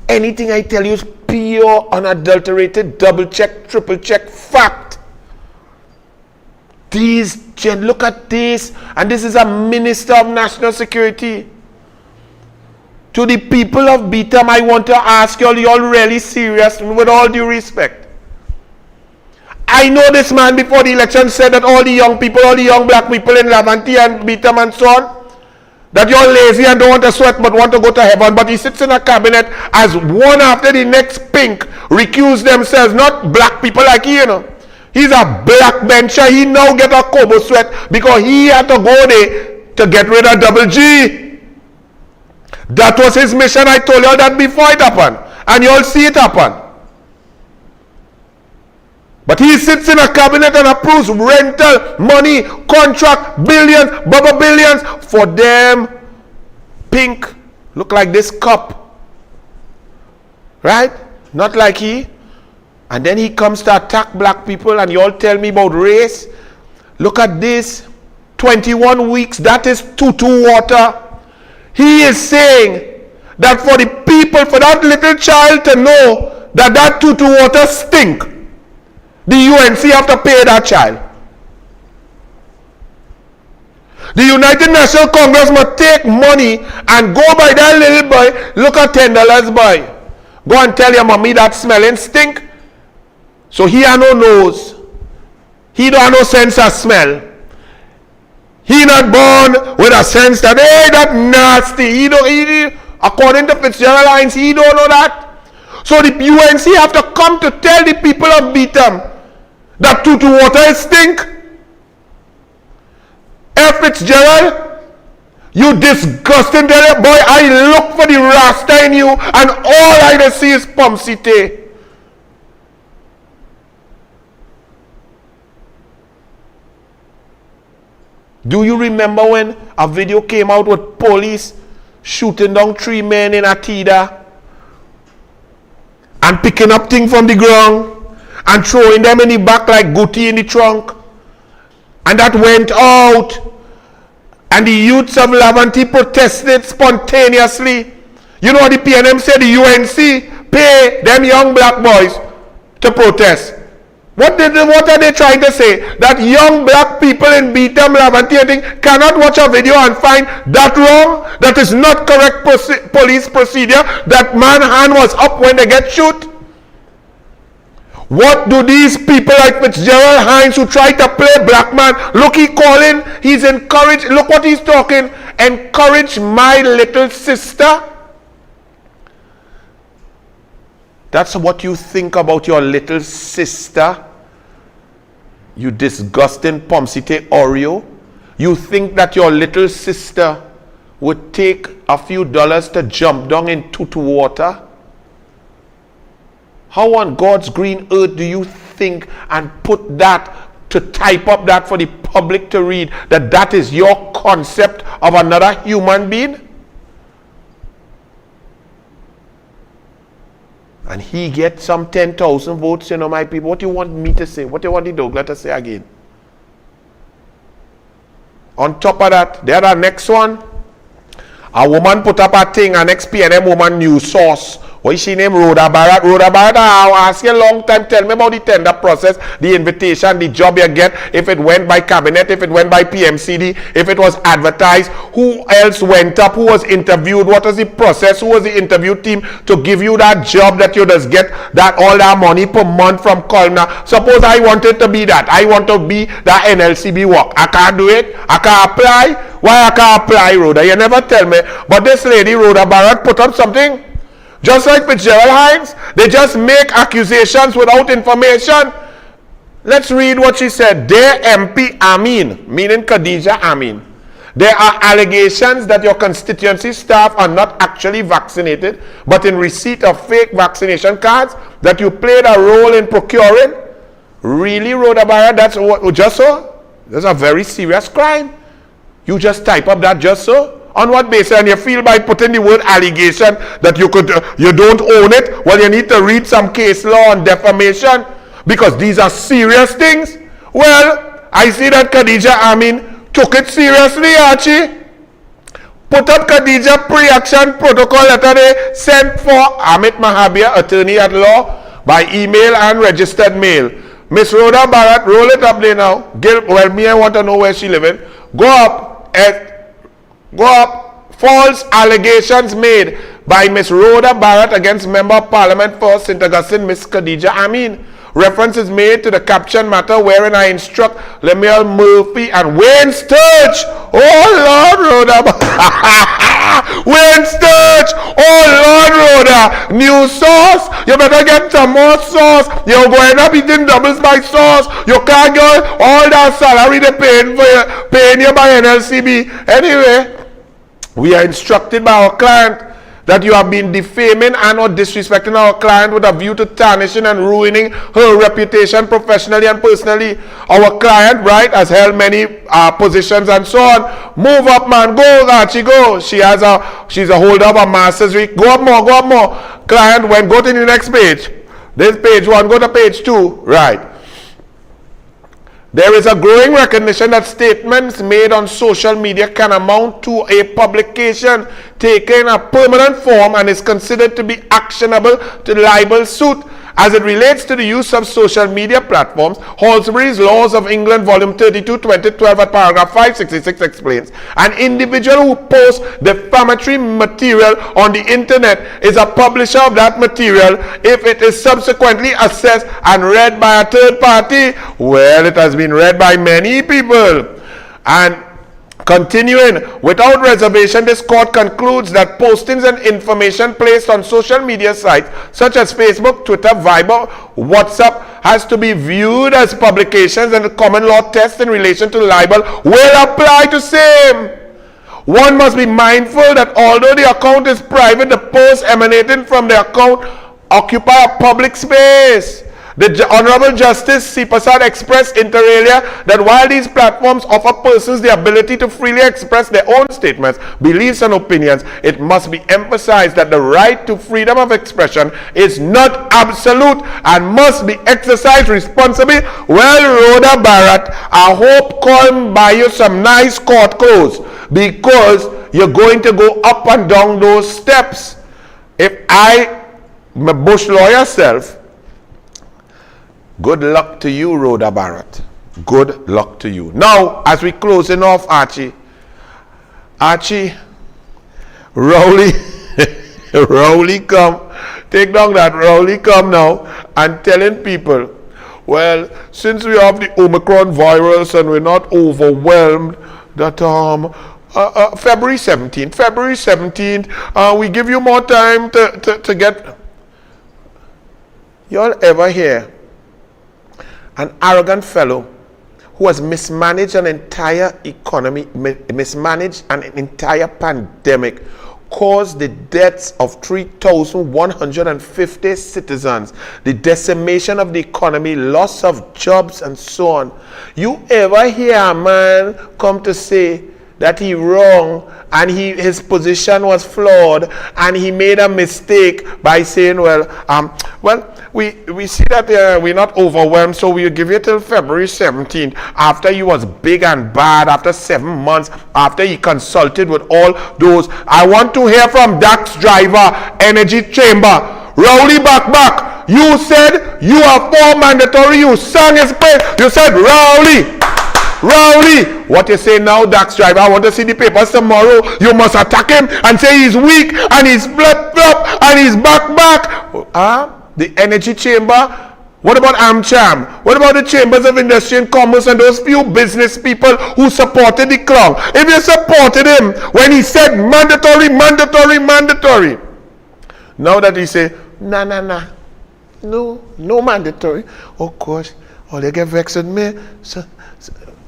Anything I tell you is pure, unadulterated, double check, triple check, fact. Look at this, and this is a Minister of National Security. To the people of Beetham, I want to ask you all really serious, with all due respect. I know this man before the election said that all the young people, all the young black people in Lavantie and Beetham and so on, that you're lazy and don't want to sweat but want to go to heaven. But he sits in a cabinet as one after the next pink recuse themselves, not black people like he, you know. He's a black bencher. He now get a Kobo sweat because he had to go there to get rid of double G. That was his mission. I told you that before it happened. And you all see it happen. But he sits in a cabinet and approves rental, money, contract, billions, bubble billions for them. Pink. Look like this cup. Right? Not like he. And then he comes to attack black people and you all tell me about race. Look at this. 21 weeks. That is tutu water. He is saying that for the people, for that little child to know that tutu water stink, the UNC have to pay that child. The United National Congress must take money and go by that little boy. Look at $10 boy. Go and tell your mommy that smelling stink. So he has no nose. He don't have no sense of smell. He not born with a sense that, hey, that nasty. According to Fitzgerald Hines, he don't know that. So the UNC have to come to tell the people of Beetham that tutu water is stink. F. Fitzgerald, you disgusting boy, I look for the rasta in you and all I see is Pomsite. Do you remember when a video came out with police shooting down 3 men in Atida and picking up things from the ground and throwing them in the back like Guti in the trunk? And that went out and the youths of Lavantie protested spontaneously. You know what the PNM said? The UNC pay them young black boys to protest. What are they trying to say? That young black people in Beetham, Lavantiating cannot watch a video and find that wrong? That is not correct police procedure? That man hand was up when they get shoot? What do these people like Fitzgerald Hines who try to play black man, look, he calling, he's encouraged, look what he's talking, encourage my little sister? That's what you think about your little sister? You disgusting Pomsite Oreo? You think that your little sister would take a few dollars to jump down into water? How on God's green earth do you think and put that to type up that for the public to read, that that is your concept of another human being? And he gets some 10,000 votes, you know, my people. What do you want me to say? What do you want the douglAR to say again? On top of that, the other next one, a woman put up a thing, an ex-PNM woman news source. What is she named? Rhoda Barrett. Rhoda Barrett, I'll ask you a long time. Tell me about the tender process, the invitation, the job you get, if it went by cabinet, if it went by PMCD, if it was advertised, who else went up, who was interviewed, what was the process, who was the interview team to give you that job that you just get that all that money per month from Colna. Suppose I wanted to be that. I want to be that NLCB work. I can't do it. I can't apply. Why I can't apply, Rhoda? You never tell me. But this lady, Rhoda Barrett, put up something. Just like Fitzgerald Hines, they just make accusations without information. Let's read what she said. Dear MP Amin, meaning Khadija Amin, there are allegations that your constituency staff are not actually vaccinated, but in receipt of fake vaccination cards that you played a role in procuring. Really, Rhoda Barrett? That's what, just so? That's a very serious crime. You just type up that just so? On what basis? And you feel by putting the word allegation that you don't own it? Well, you need to read some case law on defamation, because these are serious things. Well, I see that Khadija Amin took it seriously, Archie. Put up Khadija pre-action protocol letter they sent for Amit Mahabir, attorney at law, by email and registered mail. Miss Rhoda Barrett, roll it up there now. Well, me, I want to know where she living. Go up. False allegations made by Miss Rhoda Barrett against Member of Parliament for St. Augustine, Miss Khadija Amin. Reference is made to the caption matter wherein I instruct Lemuel Murphy and Wayne Sturge. Oh Lord, Rhoda. Wayne Sturge. Oh Lord, Rhoda. New sauce. You better get some more sauce. You're going up eating doubles by sauce. You can't get all that salary they paying you by NLCB. Anyway, we are instructed by our client that you have been defaming and or disrespecting our client with a view to tarnishing and ruining her reputation professionally and personally. Our client, right, has held many positions and so on. Move up, man. Go, Archie, go. She's a holder of a master's degree. Go up more. Client, go to the next page. This page 1, go to page 2. Right. There is a growing recognition that statements made on social media can amount to a publication taking a permanent form and is considered to be actionable to libel suit. As it relates to the use of social media platforms, Halsbury's Laws of England, Volume 32, 2012, at paragraph 566 explains, an individual who posts defamatory material on the internet is a publisher of that material if it is subsequently assessed and read by a third party. Well, it has been read by many people. And continuing, without reservation, this court concludes that postings and information placed on social media sites such as Facebook, Twitter, Viber, WhatsApp has to be viewed as publications, and the common law test in relation to libel will apply to same. One must be mindful that although the account is private, the posts emanating from the account occupy a public space. The Honorable Justice C. Prasad expressed inter alia that while these platforms offer persons the ability to freely express their own statements, beliefs and opinions, it must be emphasized that the right to freedom of expression is not absolute and must be exercised responsibly. Well, Rhoda Barrett, I hope come buy you some nice court clothes, because you're going to go up and down those steps. If I, my bush lawyer self, Good luck to you, Rhoda Barrett. Good luck to you. Now, as we closing off, Archie, Rowley, Rowley come, take down that Rowley come now and telling people, well, since we have the Omicron virus and we're not overwhelmed, that February 17th, we give you more time to get. Y'all ever hear an arrogant fellow who has mismanaged an entire economy, mismanaged an entire pandemic, caused the deaths of 3,150 citizens, the decimation of the economy, loss of jobs, and so on? You ever hear a man come to say that he wrong and his position was flawed and he made a mistake by saying, well, we see that we're not overwhelmed, so we'll give you till February 17th, after he was big and bad, after 7 months, after he consulted with all those. I want to hear from Dax Driver, Energy Chamber. Rowley back. You said you are for mandatory. You sang his praise. You said, Rowley. What you say now, Dax Driver? I want to see the papers tomorrow. You must attack him and say he's weak and he's flip and he's back. The Energy Chamber? What about AmCham? What about the Chambers of Industry and Commerce and those few business people who supported the clown? If you supported him when he said mandatory, now that he say, no mandatory, oh gosh, oh, they get vexed with me. So,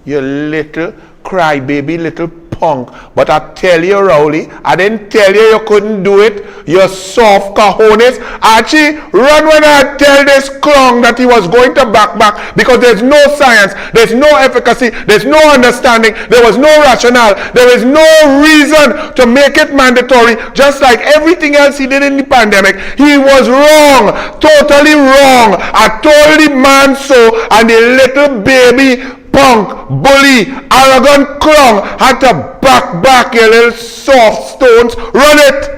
you little crybaby, little punk. But I tell you, Rowley, I didn't tell you couldn't do it. You soft cojones. Archie, run when I tell this clown that he was going to back because there's no science, there's no efficacy, there's no understanding, there was no rationale, there is no reason to make it mandatory. Just like everything else he did in the pandemic, he was wrong, totally wrong. I told the man so, and the little baby punk, bully, arrogant clown had to back your little soft stones. Run it!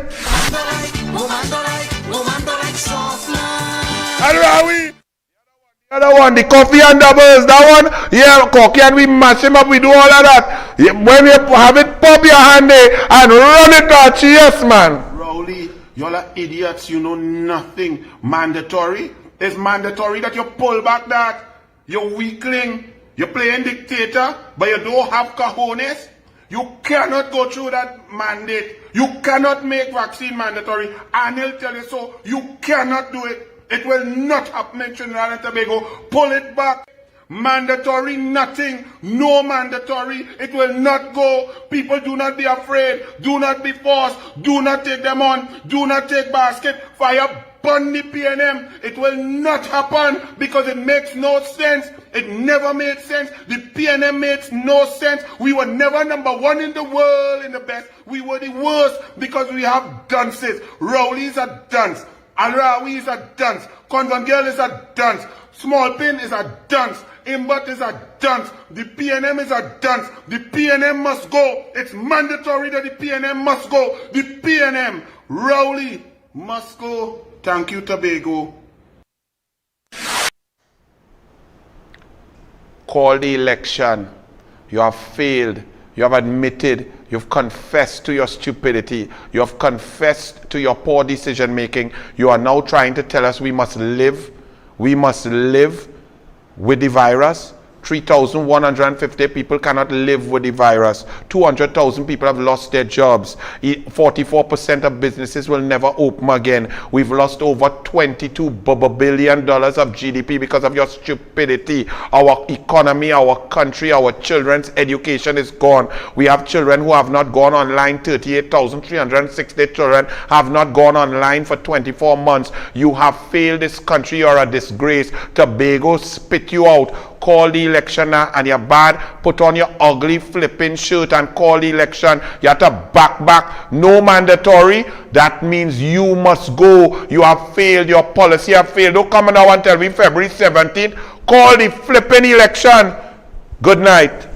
The other one, the coffee and doubles, that one, yeah, cocky, and we mash him up, we do all of that. Yeah, when you have it, pop your hand there and run it out, yes, man. Rowley, y'all are idiots, you know nothing. Mandatory? It's mandatory that you pull back that. You weakling. You're playing dictator, but you don't have cojones. You cannot go through that mandate. You cannot make vaccine mandatory. And he'll tell you so. You cannot do it. It will not happen in Trinidad and Tobago. Pull it back. Mandatory, nothing. No mandatory. It will not go. People, do not be afraid. Do not be forced. Do not take them on. Do not take basket. Fire. Burn the PNM. It will not happen because it makes no sense. It never made sense. The PNM makes no sense. We were never number one in the world in the best. We were the worst because we have dunces. Rowley is a dunce. Alrawi is a dunce. Convent Girl is a dunce. Small Pin is a dunce. Imbot is a dunce. The PNM is a dunce. The PNM must go. It's mandatory that the PNM must go. The PNM, Rowley, must go. Thank you, Tobago. Call the election. You have failed. You have admitted. You've confessed to your stupidity. You have confessed to your poor decision making. You are now trying to tell us we must live. We must live with the virus. 3,150 people cannot live with the virus. 200,000 people have lost their jobs. 44% of businesses will never open again. We've lost over $22 billion of GDP because of your stupidity. Our economy, our country, our children's education is gone. We have children who have not gone online. 38,360 children have not gone online for 24 months. You have failed this country. You're a disgrace. Tobago spit you out. Call the election now, and you're bad. Put on your ugly flipping shirt and call the election. You have to back. No mandatory. That means you must go. You have failed. Your policy have failed. Don't come now and tell me February 17th. Call the flipping election. Good night.